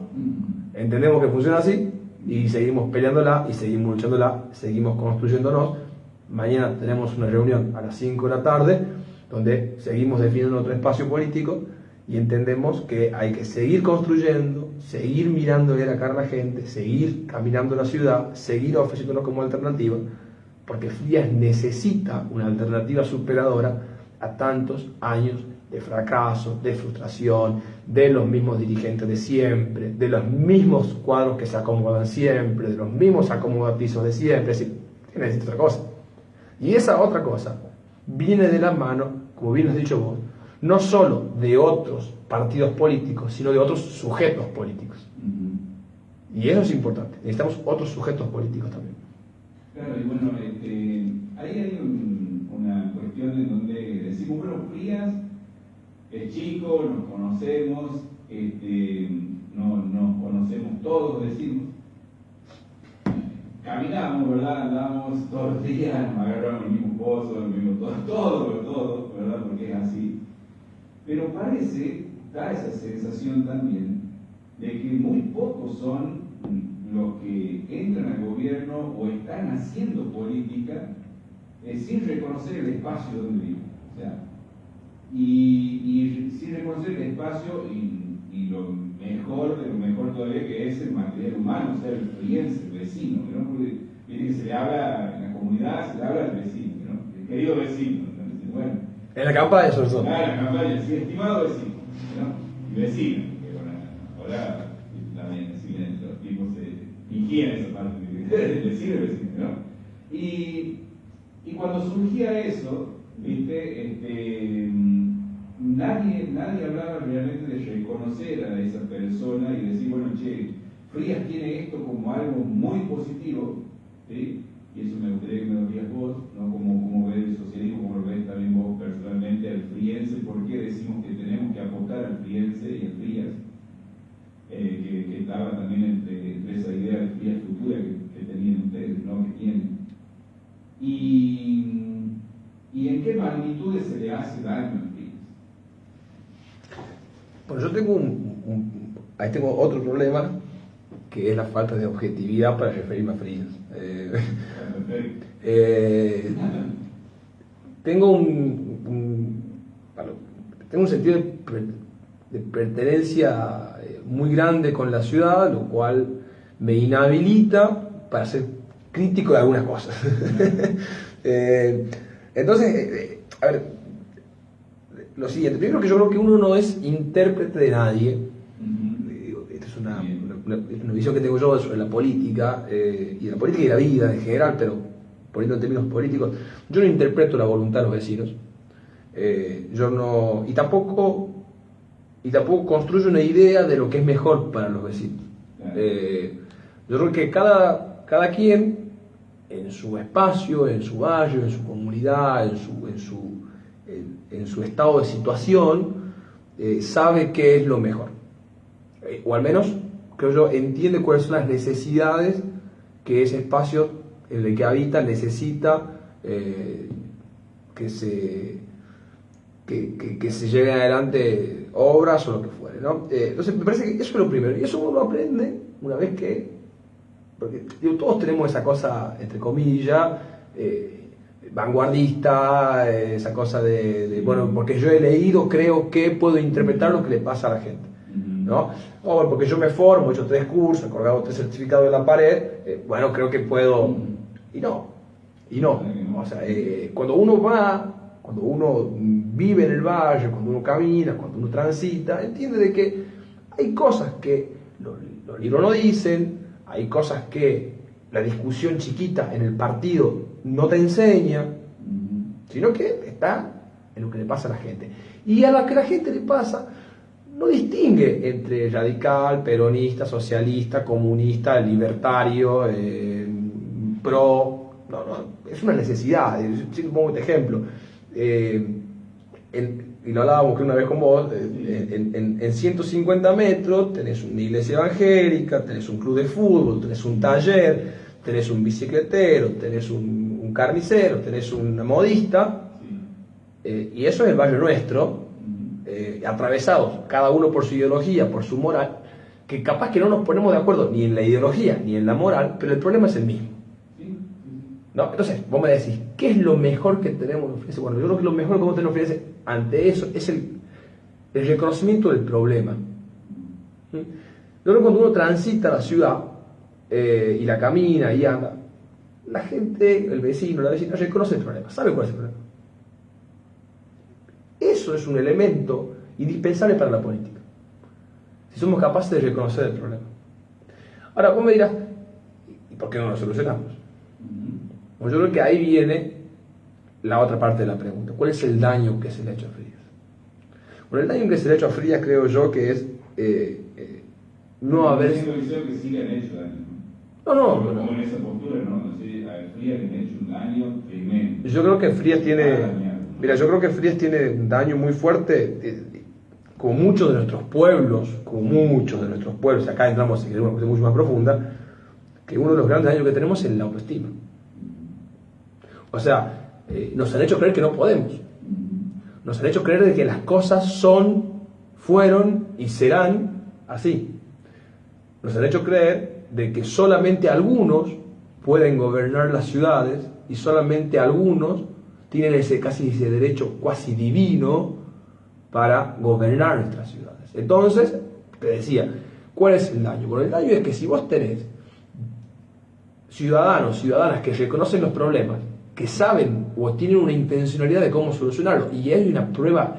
entendemos que funciona así y seguimos peleándola y seguimos luchándola, seguimos construyéndonos. Mañana tenemos una reunión a las 5 de la tarde donde seguimos definiendo otro espacio político y entendemos que hay que seguir construyendo, seguir mirando a la cara a la gente, seguir caminando la ciudad, seguir ofreciéndonos como alternativa, porque Frías necesita una alternativa superadora a tantos años de fracaso, de frustración, de los mismos dirigentes de siempre, de los mismos cuadros que se acomodan siempre, de los mismos acomodatizos de siempre. Es decir, necesita otra cosa. Y esa otra cosa viene de la mano, como bien has dicho vos, no solo de otros partidos políticos, sino de otros sujetos políticos. Y eso es importante. Necesitamos otros sujetos políticos también. Claro, y bueno, ahí hay una cuestión en donde decimos, bueno, Frías es chico, nos conocemos, nos conocemos todos, decimos. Caminamos, ¿verdad? Andamos todos los días, nos agarramos el mismo pozo, el mismo todo, ¿verdad? Porque es así. Pero da esa sensación también de que muy pocos son los que entran al gobierno o están haciendo política sin reconocer el espacio donde viven. O sea, y sin reconocer el espacio y lo mejor de lo mejor todavía, que es el material humano, o sea, el friense, el vecino, ¿no? Porque viene que se le habla en la comunidad, se le habla al vecino, ¿no? El querido vecino, ¿no? Bueno, en la campaña sobre todo. Claro, en la campaña, sí, estimado vecino, ¿no? Y vecino, que bueno, ahora también, si bien los tipos se fingían esa parte de vecino y vecino, ¿no? Y cuando surgía eso, ¿viste? Nadie hablaba realmente de reconocer a esa persona y decir, bueno, che, Frías tiene esto como algo muy positivo, ¿sí? Y eso me gustaría que me lo digas vos, ¿no? Como ves el socialismo, como lo ves también vos personalmente al friense, ¿por qué decimos que tenemos que aportar al friense y al Frías? Que estaba también entre esa idea de Frías futura que tenían ustedes, ¿no? Que tienen. ¿Y en qué magnitudes se le hace daño al Frías? Bueno, yo tengo ahí tengo otro problema, que es la falta de objetividad para referirme a Frías. Tengo un sentido de pertenencia muy grande con la ciudad, lo cual me inhabilita para ser crítico de algunas cosas. Entonces, a ver, lo siguiente, primero que yo creo que uno no es intérprete de nadie. Esta es una visión que tengo yo sobre la política, y la política y la vida en general, pero poniendo en términos políticos, yo no interpreto la voluntad de los vecinos. Y tampoco construyo una idea de lo que es mejor para los vecinos. Yo creo que cada quien en su espacio, en su barrio, en su comunidad, en su estado de situación, sabe qué es lo mejor. O al menos, creo yo, entiende cuáles son las necesidades que ese espacio en el que habita necesita que se lleven adelante obras o lo que fuere, ¿no? Entonces me parece que eso es lo primero, y eso uno lo aprende una vez que, porque digo, todos tenemos esa cosa, entre comillas, vanguardista, esa cosa de, bueno, porque yo he leído, creo que puedo interpretar lo que le pasa a la gente, ¿no? O bueno, porque yo me formo, he hecho 3 cursos, he colgado 3 certificados en la pared, bueno, creo que puedo, y no, o sea, cuando uno vive en el valle, cuando uno camina, cuando uno transita, entiende de que hay cosas que los libros no dicen, hay cosas que la discusión chiquita en el partido no te enseña, sino que está en lo que le pasa a la gente. Y a lo que la gente le pasa, no distingue entre radical, peronista, socialista, comunista, libertario, pro. No, es una necesidad. Yo pongo este ejemplo. Y lo hablábamos que una vez con vos, en 150 metros tenés una iglesia evangélica, tenés un club de fútbol, tenés un taller, tenés un bicicletero, tenés un carnicero, tenés un modista, y eso es el barrio nuestro, atravesados, cada uno por su ideología, por su moral, que capaz que no nos ponemos de acuerdo ni en la ideología ni en la moral, pero el problema es el mismo. ¿No? Entonces, vos me decís, ¿qué es lo mejor que tenemos que ofrecer? Bueno, yo creo que lo mejor que podemos tener que ofrecer ante eso es el reconocimiento del problema. Yo creo que cuando uno transita la ciudad y la camina y anda, la gente, el vecino, la vecina, reconoce el problema, sabe cuál es el problema. Eso es un elemento indispensable para la política, si somos capaces de reconocer el problema. Ahora, vos me dirás, ¿y por qué no lo solucionamos? Bueno, yo creo que ahí viene la otra parte de la pregunta. ¿Cuál es el daño que se le ha hecho a Frías? Bueno, el daño que se le ha hecho a Frías creo yo que es no haber... que sí le han hecho daño. No. Como en esa postura, ¿no? A Frías le han hecho un daño tremendo. Yo creo que Frías tiene... Mira, yo creo que Frías tiene un daño muy fuerte, como muchos de nuestros pueblos, acá entramos en una cuestión mucho más profunda, que uno de los grandes daños que tenemos es la autoestima. O sea, nos han hecho creer que no podemos. Nos han hecho creer de que las cosas fueron y serán así. Nos han hecho creer de que solamente algunos pueden gobernar las ciudades y solamente algunos tienen ese derecho cuasi divino para gobernar nuestras ciudades. Entonces, te decía, ¿cuál es el daño? Bueno, el daño es que si vos tenés ciudadanos, ciudadanas que reconocen los problemas, que saben o tienen una intencionalidad de cómo solucionarlo, y hay una prueba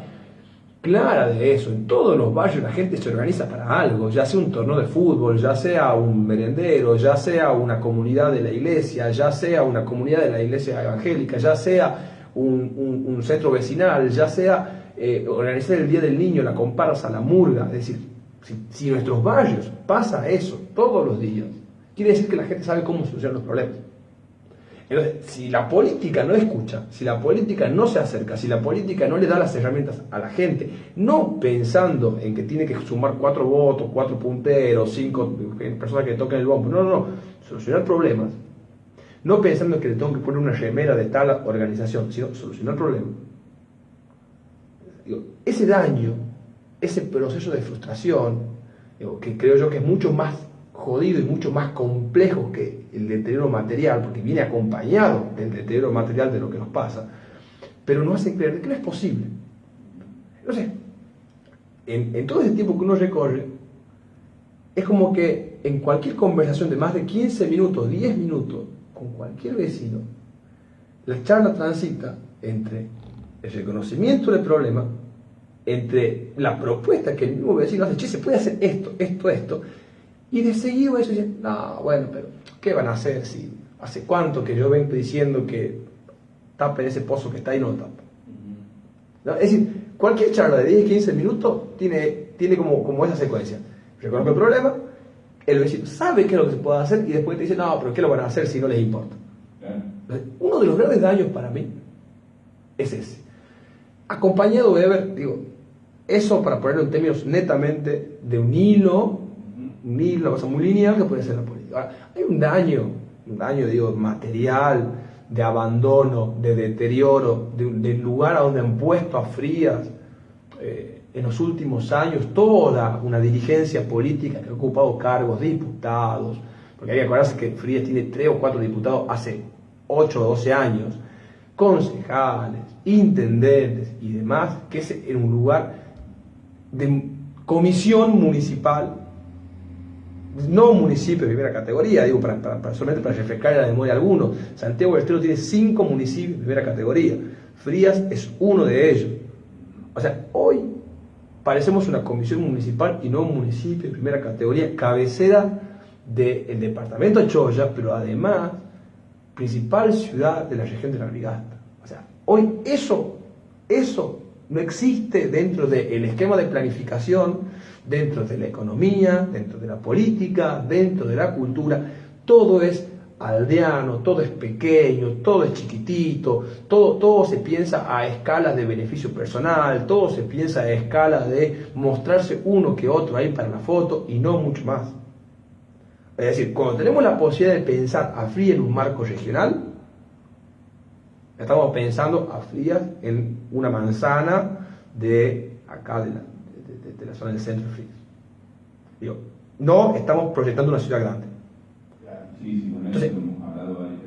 clara de eso, en todos los barrios la gente se organiza para algo, ya sea un torneo de fútbol, ya sea un merendero, ya sea una comunidad de la iglesia, ya sea una comunidad de la iglesia evangélica, ya sea un centro vecinal, ya sea organizar el Día del Niño, la comparsa, la murga. Es decir, si en nuestros barrios pasa eso todos los días, quiere decir que la gente sabe cómo solucionar los problemas. Entonces, si la política no escucha, si la política no se acerca, si la política no le da las herramientas a la gente, no pensando en que tiene que sumar 4 votos, 4 punteros, 5 personas que toquen el bombo, no, solucionar problemas, no pensando en que le tengo que poner una remera de tal organización, sino solucionar problemas. Ese daño, ese proceso de frustración, que creo yo que es mucho más jodido y mucho más complejo que el deterioro material, porque viene acompañado del deterioro material de lo que nos pasa, pero nos hace creer que no es posible. Entonces, en todo ese tiempo que uno recorre, es como que en cualquier conversación de más de 15 minutos, 10 minutos, con cualquier vecino, la charla transita entre el reconocimiento del problema, entre la propuesta que el mismo vecino hace, che, se puede hacer esto, y de seguido eso dicen, no, bueno, pero ¿qué van a hacer si hace cuánto que yo vengo diciendo que tapen ese pozo que está ahí, no lo tapan? ¿No? Es decir, cualquier charla de 10, 15 minutos tiene como esa secuencia. Reconozco el problema, el vecino sabe qué es lo que se puede hacer y después te dice, no, pero ¿qué lo van a hacer si no les importa? Uno de los grandes daños para mí es ese. Acompañado de ver, digo, eso para ponerlo en términos netamente de un hilo, una cosa muy lineal que puede ser la política. Ahora, hay un daño, digo, material, de abandono, de deterioro, del lugar a donde han puesto a Frías en los últimos años toda una dirigencia política que ha ocupado cargos de diputados, porque hay que acordarse que Frías tiene 3 o 4 diputados hace 8 o 12 años, concejales, intendentes y demás, que es en un lugar de comisión municipal, no municipio de primera categoría, digo, solamente para refrescar la memoria a algunos. Santiago del Estero tiene 5 municipios de primera categoría, Frías es uno de ellos. O sea, hoy parecemos una comisión municipal y no un municipio de primera categoría, cabecera del departamento de Choya, pero además principal ciudad de la región de la Antofagasta. O sea, hoy eso no existe dentro del esquema de planificación, dentro de la economía, dentro de la política, dentro de la cultura. Todo es aldeano, todo es pequeño, todo es chiquitito, todo se piensa a escala de beneficio personal, todo se piensa a escala de mostrarse uno que otro ahí para la foto y no mucho más. Es decir, cuando tenemos la posibilidad de pensar a Frías en un marco regional, estamos pensando a Frías en una manzana de acá, de la zona del centro de Frías. Digo, no estamos proyectando una ciudad grande. Entonces,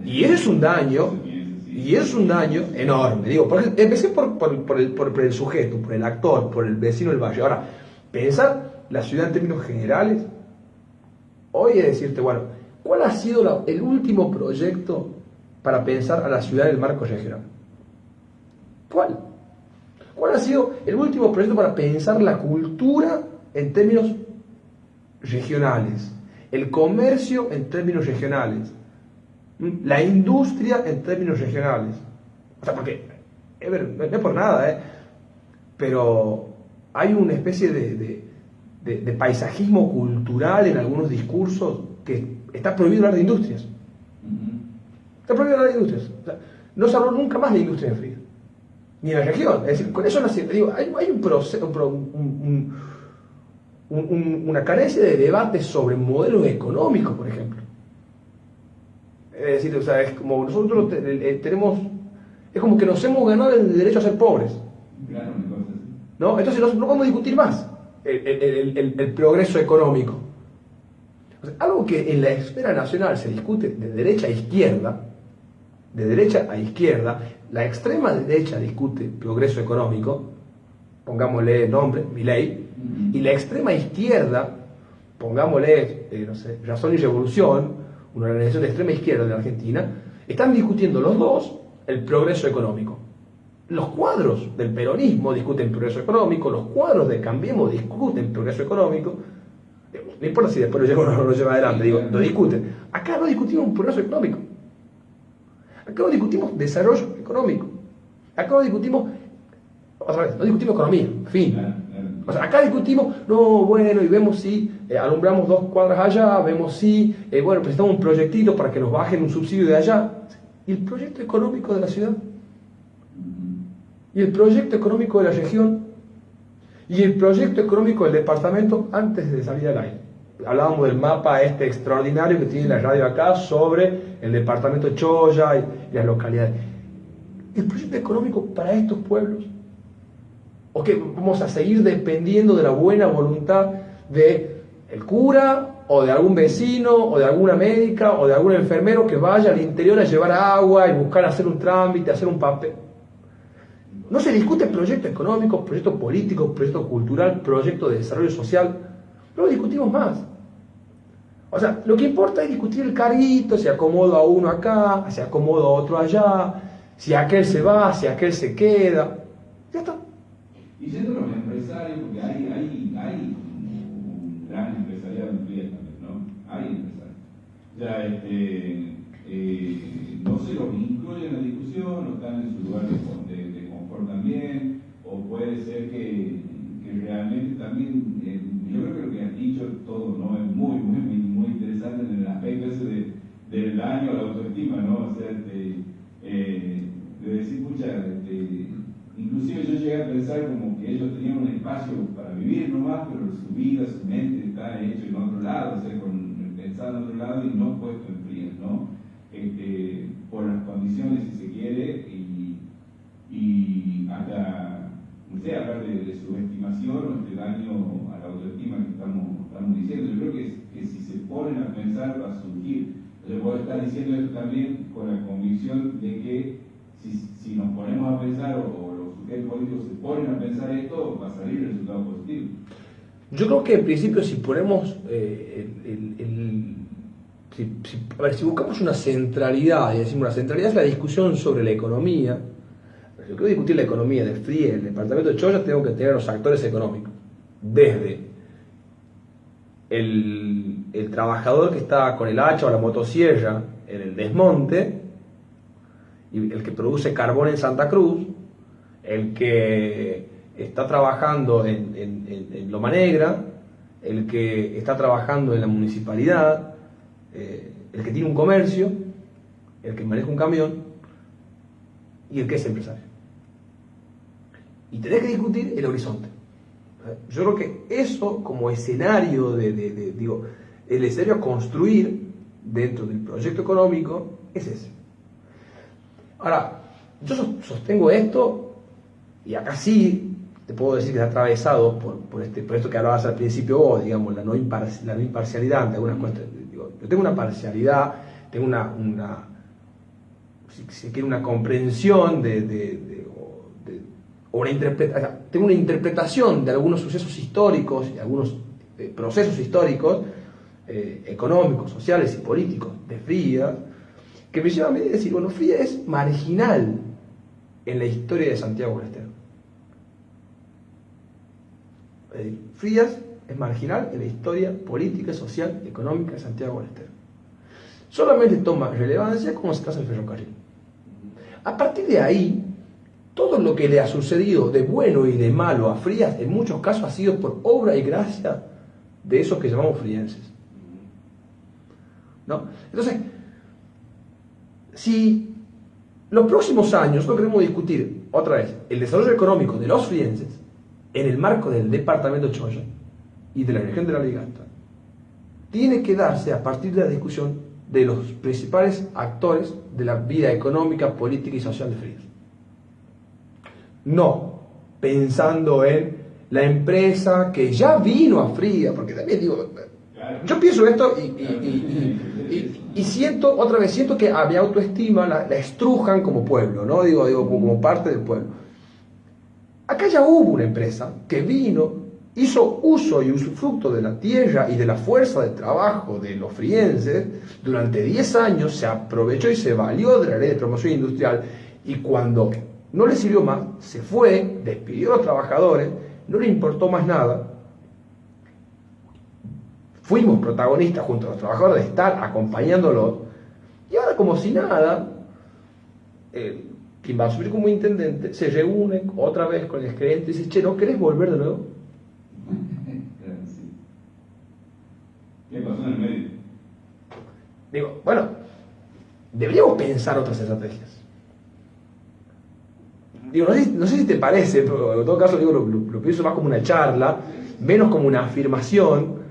y eso es un daño, enorme. Digo, empecé por el sujeto, por el actor, por el vecino del barrio. Ahora, pensar la ciudad en términos generales, hoy es decirte, bueno, ¿cuál ha sido el último proyecto para pensar a la ciudad en el marco regional? ¿Cuál? ¿Cuál ha sido el último proyecto para pensar la cultura en términos regionales? El comercio en términos regionales, la industria en términos regionales. O sea, porque, no es por nada, pero hay una especie de paisajismo cultural en algunos discursos que está prohibido hablar de industrias. Está prohibido hablar de industrias. O sea, no se habló nunca más de industria en Frías, ni en la región. Es decir, con eso hay un proceso, una carencia de debate sobre modelos económicos, por ejemplo. Es decir, o sea, es como nosotros tenemos, es como que nos hemos ganado el derecho a ser pobres. ¿No? Entonces no podemos discutir más el progreso económico. O sea, algo que en la esfera nacional se discute de derecha a izquierda, la extrema derecha discute progreso económico, pongámosle nombre, Milei, y la extrema izquierda, pongámosle, Razón y Revolución, una organización de extrema izquierda de la Argentina, están discutiendo los dos el progreso económico. Los cuadros del peronismo discuten progreso económico, los cuadros de Cambiemos discuten progreso económico. No importa si después lo lleva o no lo lleva adelante, lo discuten. Acá no discutimos un progreso económico. Acá no discutimos desarrollo económico. Acá no discutimos, otra vez, no discutimos economía, fin. O sea, acá discutimos, y vemos si alumbramos 2 cuadras allá, vemos si, presentamos un proyectito para que nos bajen un subsidio de allá. ¿Y el proyecto económico de la ciudad? ¿Y el proyecto económico de la región? ¿Y el proyecto económico del departamento antes de salir al aire? Hablábamos del mapa extraordinario que tiene la radio acá sobre el departamento de Choya y las localidades. ¿El proyecto económico para estos pueblos? ¿O que vamos a seguir dependiendo de la buena voluntad de el cura, o de algún vecino, o de alguna médica, o de algún enfermero que vaya al interior a llevar agua y buscar hacer un trámite, hacer un papel? No se discute proyecto económico, proyecto político, proyecto cultural, proyecto de desarrollo social. No lo discutimos más. O sea, lo que importa es discutir el carguito, si acomodo a uno acá, si acomodo a otro allá, si aquel se va, si aquel se queda. Ya está. Y siendo los empresarios, porque hay un gran empresariado en Frías también, ¿no? Hay empresarios. No se los incluye en la discusión, no están en su lugar de confort también, o puede ser que realmente también, yo creo que lo que has dicho todo, ¿no? Es muy interesante en el aspecto ese del daño a la autoestima, ¿no? O sea, de decir, pucha, inclusive yo llegué a pensar como que ellos tenían un espacio para vivir nomás, pero su vida, su mente está hecho en otro lado, o sea, pensado en otro lado y no puesto en frías, ¿no? Por las condiciones, si se quiere, y hasta, no sé, hablar de subestimación o este daño a la autoestima que estamos diciendo. Yo creo que si se ponen a pensar va a surgir. Yo puedo estar diciendo esto también con la convicción de que si nos ponemos a pensar o los sujetos políticos se ponen a pensar esto, va a salir el resultado positivo. Yo creo que en principio si ponemos a ver, si buscamos una centralidad, y decimos la centralidad es la discusión sobre la economía. Yo quiero discutir la economía de FRIE, el departamento de Choya, tengo que tener los actores económicos, desde el trabajador que está con el hacha o la motosierra en el desmonte, y el que produce carbón en Santa Cruz, el que está trabajando en Loma Negra, el que está trabajando en la municipalidad, el que tiene un comercio, el que maneja un camión y el que es empresario. Y tenés que discutir el horizonte. Yo creo que eso como escenario el escenario a construir dentro del proyecto económico es ese. Ahora, yo sostengo esto, y acá sí te puedo decir que está atravesado por esto que hablabas al principio vos, digamos, la no imparcialidad ante algunas cuestiones. Yo tengo una parcialidad, tengo si quiere, una comprensión tengo una interpretación de algunos sucesos históricos y algunos procesos históricos, económicos, sociales y políticos de Frías, que me lleva a mí a decir, bueno, Frías es marginal en la historia de Santiago del Estero. Frías es marginal en la historia política, social, económica de Santiago del Estero. Solamente toma relevancia como se trata el ferrocarril. A partir de ahí, todo lo que le ha sucedido de bueno y de malo a Frías, en muchos casos ha sido por obra y gracia de esos que llamamos frienses. ¿No? Entonces, si los próximos años nosotros queremos discutir otra vez el desarrollo económico de los frienses en el marco del departamento de Choya y de la región de la Ligasta, tiene que darse a partir de la discusión de los principales actores de la vida económica, política y social de Frías. No pensando en la empresa que ya vino a Frías, porque también digo, yo pienso esto y siento, otra vez, siento que a mi autoestima la estrujan como pueblo, ¿no? Digo, como parte del pueblo. Acá ya hubo una empresa que vino, hizo uso y usufructo de la tierra y de la fuerza de trabajo de los frienses durante 10 años, se aprovechó y se valió de la ley de promoción industrial, y cuando no le sirvió más, se fue, despidió a los trabajadores, no le importó más nada. Fuimos protagonistas junto a los trabajadores de estar acompañándolos, y ahora como si nada, quien va a subir como intendente se reúne otra vez con el gerente y dice, che, ¿no querés volver de nuevo? ¿Qué pasó en el medio? Digo, bueno, deberíamos pensar otras estrategias. Digo, no sé si te parece, pero en todo caso digo, lo pienso más como una charla, menos como una afirmación,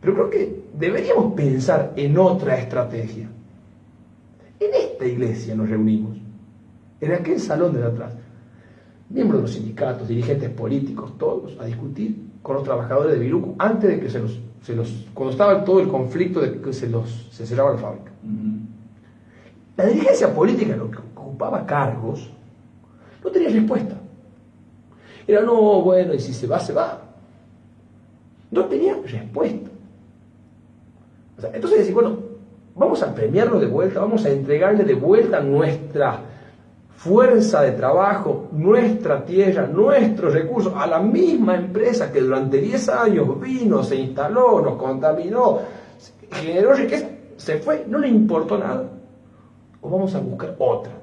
pero creo que deberíamos pensar en otra estrategia. En esta iglesia nos reunimos, en aquel salón de atrás, miembros de los sindicatos, dirigentes políticos, todos, a discutir con los trabajadores de Viruco antes de que cuando estaba todo el conflicto de que se cerraba la fábrica. La dirigencia política, lo que ocupaba cargos, no tenía respuesta. Era, no, bueno, y si se va, se va. No tenía respuesta. O sea, entonces decir, bueno, vamos a premiarlo de vuelta, vamos a entregarle de vuelta nuestra fuerza de trabajo, nuestra tierra, nuestros recursos a la misma empresa que durante 10 años vino, se instaló, nos contaminó, generó riqueza, se fue, no le importó nada. O vamos a buscar otra,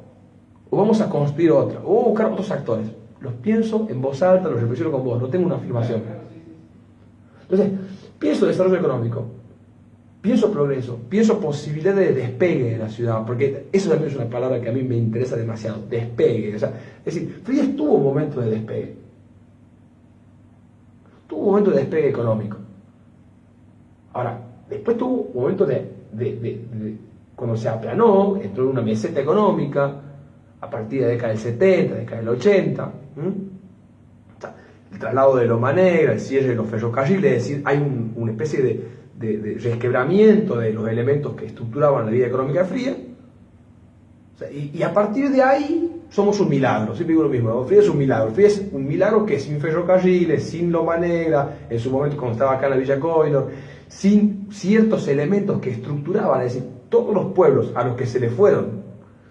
o vamos a construir otra, o buscar otros actores. Los pienso en voz alta, los reflexiono con vos, no tengo una afirmación. Entonces, pienso desarrollo económico, pienso progreso, pienso posibilidad de despegue de la ciudad, porque eso también es una palabra que a mí me interesa demasiado, despegue. O sea, es decir, Frías tuvo un momento de despegue, tuvo un momento de despegue económico. Ahora, después tuvo un momento cuando se aplanó, entró en una meseta económica, a partir de la década del 70, década del 80, o sea, el traslado de Loma Negra, el cierre de los ferrocarriles, es decir, hay una especie de resquebramiento de los elementos que estructuraban la vida económica de Frías, o sea, y a partir de ahí somos un milagro, siempre digo lo mismo, ¿no? Frías es un milagro. Frías es un milagro que sin ferrocarriles, sin Loma Negra, en su momento cuando estaba acá en la Villa Coylor, sin ciertos elementos que estructuraban, es decir, todos los pueblos a los que se le fueron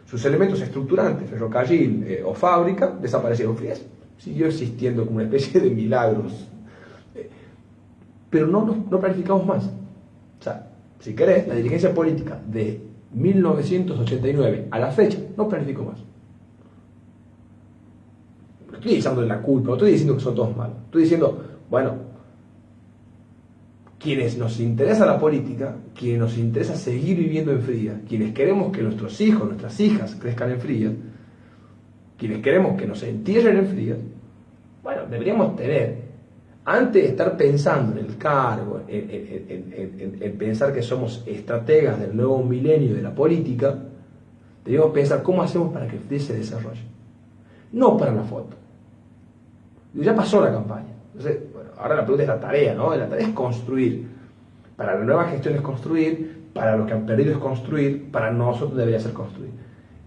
sus elementos estructurantes, ferrocarril o fábrica, desaparecieron. Frías siguió existiendo como una especie de milagros, pero no planificamos más. O sea, si querés, la dirigencia política de 1989 a la fecha no planificó más. No estoy echándole la culpa, no estoy diciendo que son todos malos, estoy diciendo, bueno, quienes nos interesa la política, quienes nos interesa seguir viviendo en Frías, quienes queremos que nuestros hijos, nuestras hijas crezcan en Frías, quienes queremos que nos entierren en Frías, bueno, deberíamos tener, antes de estar pensando en el cargo, en pensar que somos estrategas del nuevo milenio de la política, deberíamos pensar cómo hacemos para que Frías se desarrolle. No para la foto. Ya pasó la campaña. Entonces, bueno, ahora la pregunta es la tarea, ¿no? La tarea es construir. Para la nueva gestión es construir, para los que han perdido es construir, para nosotros debería ser construir.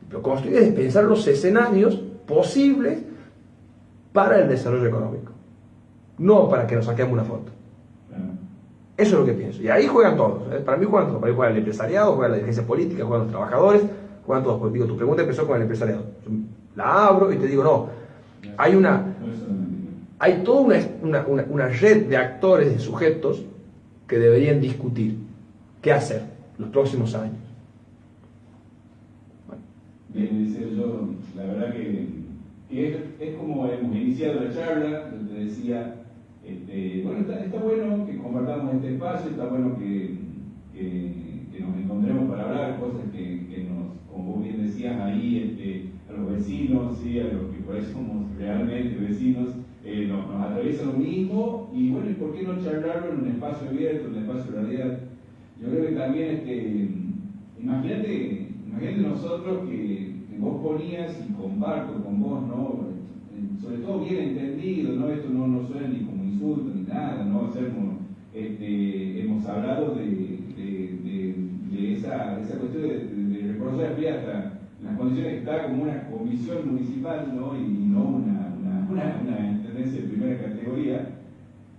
Pero construir es pensar los escenarios posibles para el desarrollo económico, no para que nos saquemos una foto. Eso es lo que pienso. Y ahí juegan todos. Para mí juegan todos. Para mí juega el empresariado, juega la dirigencia política, juegan los trabajadores, juegan todos. Porque digo, tu pregunta empezó con el empresariado. Yo la abro y te digo, no. Hay toda una red de actores, de sujetos que deberían discutir qué hacer los próximos años. Bueno. Bien, decía yo, la verdad que es como hemos iniciado la charla, yo te decía, bueno, está bueno que compartamos este espacio, está bueno que nos encontremos para hablar, cosas que nos, como vos bien decías ahí, a los vecinos, ¿sí? A los que por ahí somos realmente vecinos, nos atraviesa lo mismo, y bueno, ¿y por qué no charlarlo en un espacio abierto, en un espacio de realidad? Yo creo que también, imagínate nosotros que vos ponías, y comparto con vos, ¿no? Sobre todo bien entendido, ¿no? Esto no suena ni como insulto ni nada, ¿no? Hemos hablado de esa cuestión de reconocer a Frías hasta las condiciones que está como una comisión municipal, ¿no? Y no una intendencia de primera categoría.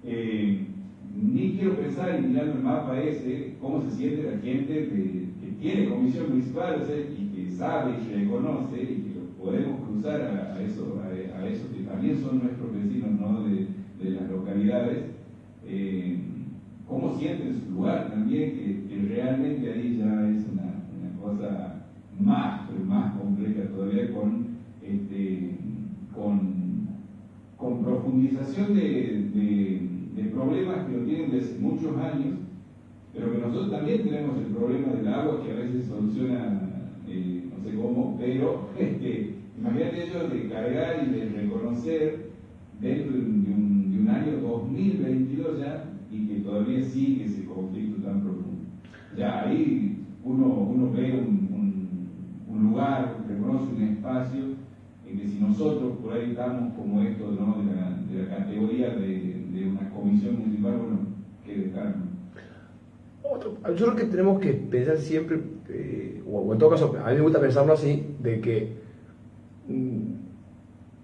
Ni quiero pensar, y mirando el mapa ese, cómo se siente la gente que tiene comisión municipal, o sea, y que sabe y reconoce, y que podemos cruzar a esos que también son nuestros vecinos, ¿no? de las localidades, cómo sienten su lugar también, que realmente ahí ya es una cosa más compleja todavía, con profundización de problemas que lo tienen desde muchos años, pero que nosotros también tenemos el problema del agua, que a veces soluciona, no sé cómo, pero imagínate ellos de cargar y de reconocer dentro de un año 2022 ya, y que todavía sigue ese conflicto tan profundo. Ya ahí uno ve un lugar, reconoce un espacio en que si nosotros por ahí estamos como esto, ¿no? de la categoría de una comisión municipal, bueno, que dejar. Yo creo que tenemos que pensar siempre, o en todo caso, a mí me gusta pensarlo así, de que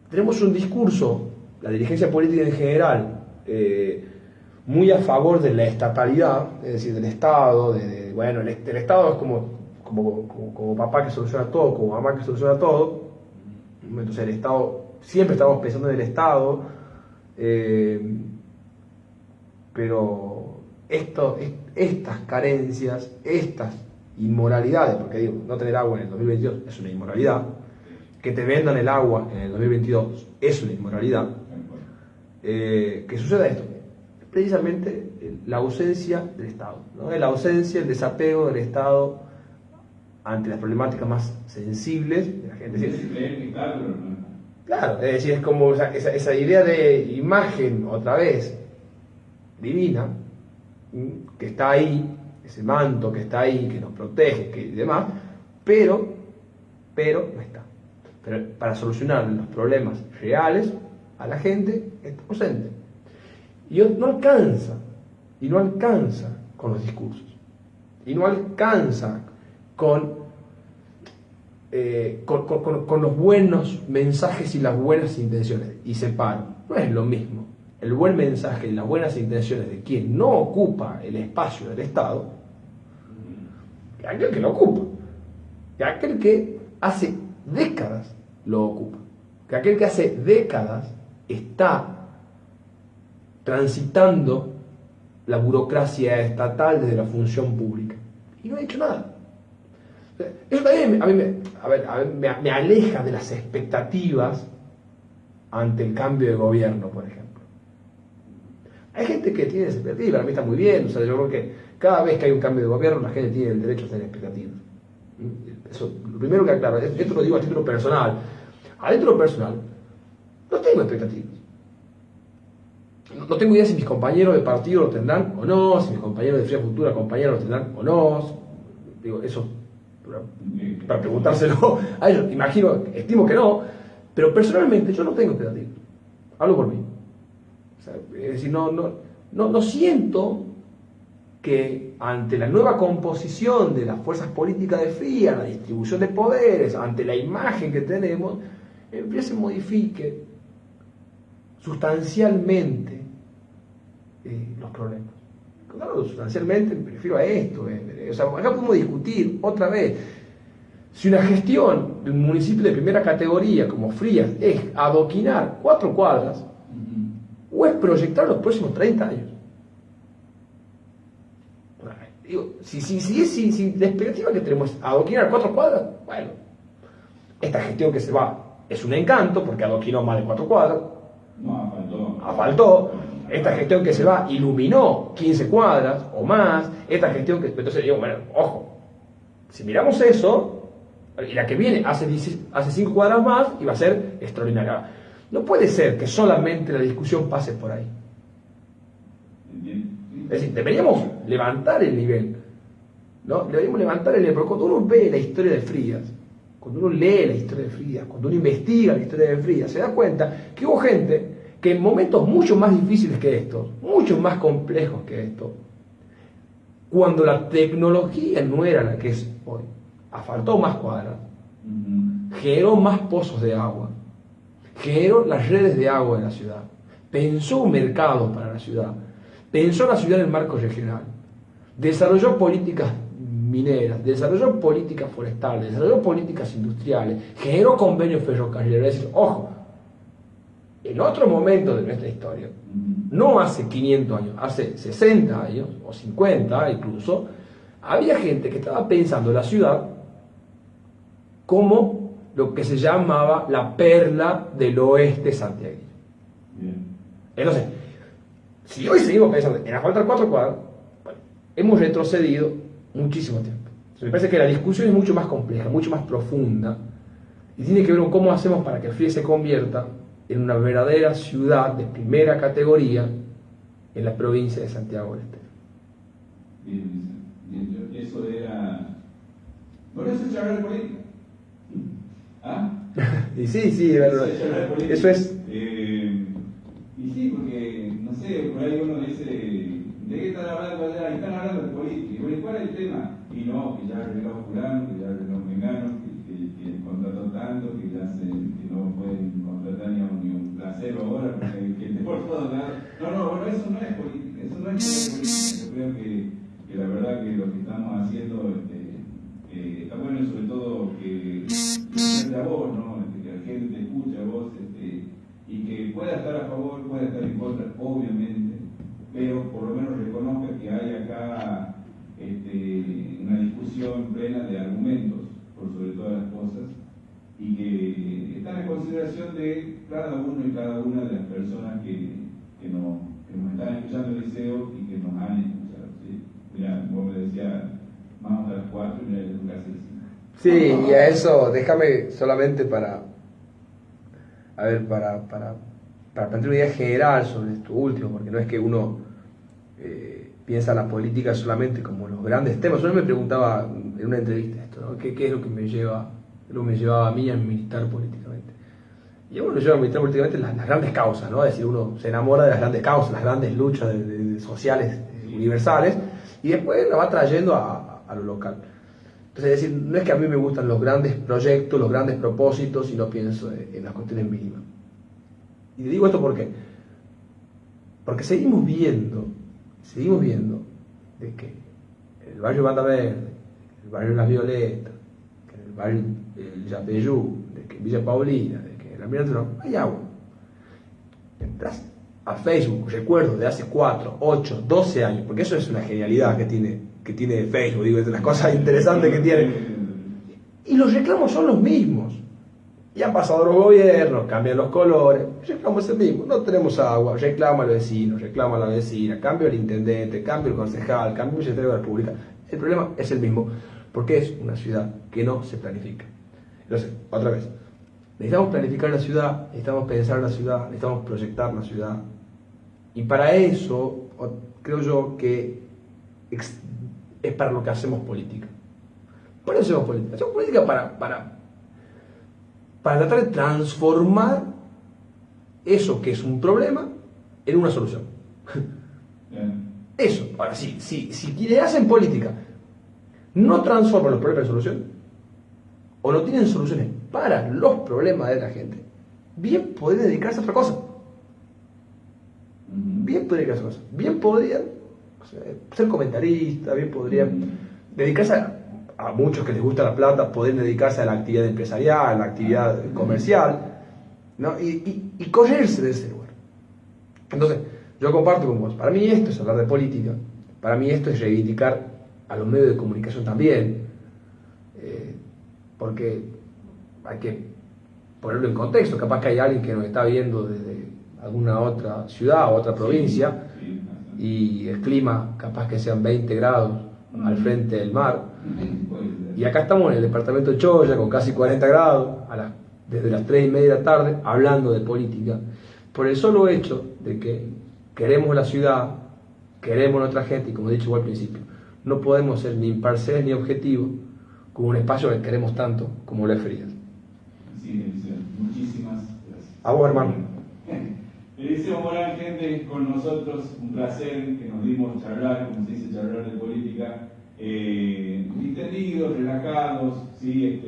tenemos un discurso, la dirigencia política en general, muy a favor de la estatalidad, es decir, del Estado, bueno, el Estado es como papá que soluciona todo, como mamá que soluciona todo. Entonces el Estado, siempre estamos pensando en el Estado, pero estas carencias, estas inmoralidades, porque digo, no tener agua en el 2022 es una inmoralidad, que te vendan el agua en el 2022 es una inmoralidad, que suceda esto. precisamente la ausencia del Estado, ¿no? La ausencia, el desapego del Estado ante las problemáticas más sensibles de la gente. Claro, es decir, es como esa idea de imagen, otra vez, divina, que está ahí, ese manto que está ahí, que nos protege, y demás, pero no está. Pero para solucionar los problemas reales a la gente está ausente. Y no alcanza con los discursos, y no alcanza con los buenos mensajes y las buenas intenciones. Y separo, no es lo mismo el buen mensaje y las buenas intenciones de quien no ocupa el espacio del Estado que aquel que lo ocupa, que aquel que hace décadas lo ocupa, que aquel que hace décadas está transitando la burocracia estatal desde la función pública y no ha dicho nada. Eso también a mí me aleja de las expectativas ante el cambio de gobierno, por ejemplo. Hay gente que tiene esa expectativa, para mí está muy bien, o sea, yo creo que cada vez que hay un cambio de gobierno la gente tiene el derecho a tener expectativas. Eso, lo primero que aclaro, esto lo digo a título personal. A título personal, no tengo expectativas. No tengo idea si mis compañeros de partido lo tendrán o no, si mis compañeros de Fría Futura compañeros lo tendrán o no. Digo, eso para preguntárselo a ellos, estimo que no, pero personalmente yo no tengo expectativas. Hablo por mí. O sea, es decir, no siento que ante la nueva composición de las fuerzas políticas de Fría, la distribución de poderes, ante la imagen que tenemos, se modifique sustancialmente los problemas. Claro, sustancialmente me refiero a esto. O sea, acá podemos discutir otra vez si una gestión de un municipio de primera categoría como Frías es adoquinar 4 cuadras o es proyectar los próximos 30 años. Digo, si la expectativa que tenemos es adoquinar 4 cuadras, bueno, esta gestión que se va es un encanto porque adoquinó más de 4 cuadras. No, faltó. Esta gestión que se va iluminó 15 cuadras o más. Esta gestión que... Entonces digo, bueno, ojo, si miramos eso, y la que viene hace 5 cuadras más y va a ser extraordinaria. No puede ser que solamente la discusión pase por ahí. Es decir, deberíamos levantar el nivel, ¿no? Deberíamos levantar el nivel, porque cuando uno ve la historia de Frías, cuando uno lee la historia de Frías, cuando uno investiga la historia de Frías, se da cuenta que hubo gente que en momentos mucho más difíciles que estos, mucho más complejos que estos, cuando la tecnología no era la que es hoy, asfaltó más cuadras, generó más pozos de agua, generó las redes de agua de la ciudad, pensó un mercado para la ciudad, pensó la ciudad en el marco regional, desarrolló políticas mineras, desarrolló políticas forestales, desarrolló políticas industriales, generó convenios ferrocarrileros. Es decir, ojo, en otro momento de nuestra historia, no hace 500 años, hace 60 años, o 50 incluso, había gente que estaba pensando la ciudad como lo que se llamaba la perla del oeste santiagueño. Entonces, si hoy seguimos pensando en asfaltar 4 cuadras, bueno, hemos retrocedido muchísimo tiempo. Me parece que la discusión es mucho más compleja, mucho más profunda, y tiene que ver con cómo hacemos para que Frías se convierta en una verdadera ciudad de primera categoría en la provincia de Santiago del Estero. Bien, eso era... Bueno, eso es charlar política. ¿Ah? Y sí, eso es... Y sí, porque, no sé, por ahí uno dice, ¿de qué están hablando allá? Están hablando de política. Y bueno, ¿cuál es el tema? Y no, que ya arregló fulano, que ya arregló mengano, que contrató tanto, que no pueden contratar ni un placero ahora, porque que por todos lados. No, bueno, eso no es política, eso no es política. Yo creo que la verdad que lo que estamos haciendo está bueno, y sobre todo que escucharte a vos, ¿no? Que la gente te escuche a vos, y que pueda estar a favor, pueda estar en contra, obviamente, pero por lo menos reconozca que hay acá una discusión plena de argumentos, por sobre todas las cosas, y que están en consideración de cada uno y cada una de las personas que nos nos están escuchando el liceo y que nos han escuchado, ¿sí? Mira, vos me decías, vamos a las 4 y mira, ya son casi las 5. Sí, y a eso, déjame solamente para plantear una idea general sobre esto último, porque no es que uno piensa la política solamente como los grandes temas. Yo me preguntaba en una entrevista esto, ¿no? ¿Qué es lo que me llevaba a mí a militar políticamente? Y uno lo lleva a militar políticamente las grandes causas, ¿no? Es decir, uno se enamora de las grandes causas, las grandes luchas sociales universales, y después la va trayendo a lo local. Entonces, es decir, no es que a mí me gustan los grandes proyectos, los grandes propósitos, sino pienso en las cuestiones mínimas. Y te digo esto porque seguimos viendo de que en el barrio Banda Verde, en el barrio Las Violetas, que en el barrio El Yapeyú, de que en Villa Paulina, de que en la Miranda no hay agua. Entras a Facebook, recuerdo de hace 4, 8, 12 años, porque eso es una genialidad que tiene Facebook, digo, es de las cosas interesantes que tiene. Y los reclamos son los mismos. Y han pasado los gobiernos, cambian los colores, el reclamo es el mismo. No tenemos agua, reclama al vecino, reclama a la vecina, cambio el intendente, cambio el concejal, cambio el secretario de la República. El problema es el mismo, porque es una ciudad que no se planifica. Entonces, otra vez, necesitamos planificar la ciudad, necesitamos pensar la ciudad, necesitamos proyectar la ciudad. Y para eso, creo yo que es para lo que hacemos política. ¿Por qué hacemos política? Hacemos política para tratar de transformar eso que es un problema en una solución. Eso. Ahora, si quienes hacen política no transforman los problemas en solución, o no tienen soluciones para los problemas de la gente, bien podrían dedicarse a otra cosa. Bien podrían ser comentaristas, bien podrían dedicarse a muchos que les gusta la plata, podrían dedicarse a la actividad empresarial, a la actividad comercial, ¿no? y correrse de ese lugar. Entonces, yo comparto con vos, para mí esto es hablar de política, para mí esto es reivindicar a los medios de comunicación también, porque hay que ponerlo en contexto. Capaz que hay alguien que nos está viendo desde alguna otra ciudad o otra provincia, y el clima capaz que sean 20 grados al frente del mar, y acá estamos en el departamento de Choya con casi 40 grados desde las 3:30 de la tarde hablando de política, por el solo hecho de que queremos la ciudad, queremos nuestra gente, y como he dicho al principio, no podemos ser ni imparciales ni objetivos con un espacio que queremos tanto como lo es Frías. Sí, muchísimas gracias. A vos, hermano. Eliseo Morán, gente, con nosotros, un placer que nos dimos charlar, como se dice, charlar de política, distendidos, relajados, ¿sí?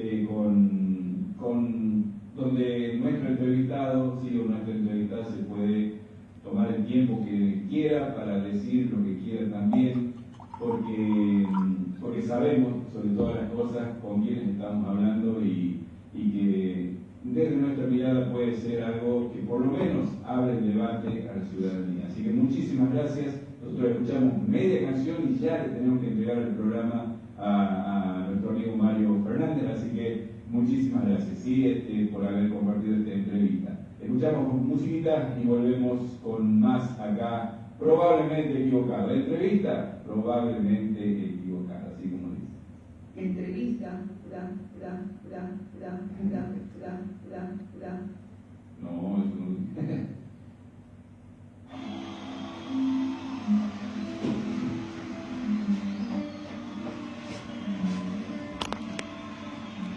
Donde nuestro entrevistado, ¿sí? O nuestra entrevistada se puede tomar el tiempo que quiera para decir lo que quiera también, porque sabemos sobre todas las cosas con quienes estamos hablando y que desde nuestra mirada puede ser algo que por lo menos abre el debate a la ciudadanía. Así que muchísimas gracias. Nosotros escuchamos media canción y ya le tenemos que entregar el programa a nuestro amigo Mario Fernández, así que muchísimas gracias, ¿sí? Por haber compartido esta entrevista. Escuchamos musiquita y volvemos con más acá, probablemente equivocado. La entrevista, probablemente equivocada, así como dice. Entrevista.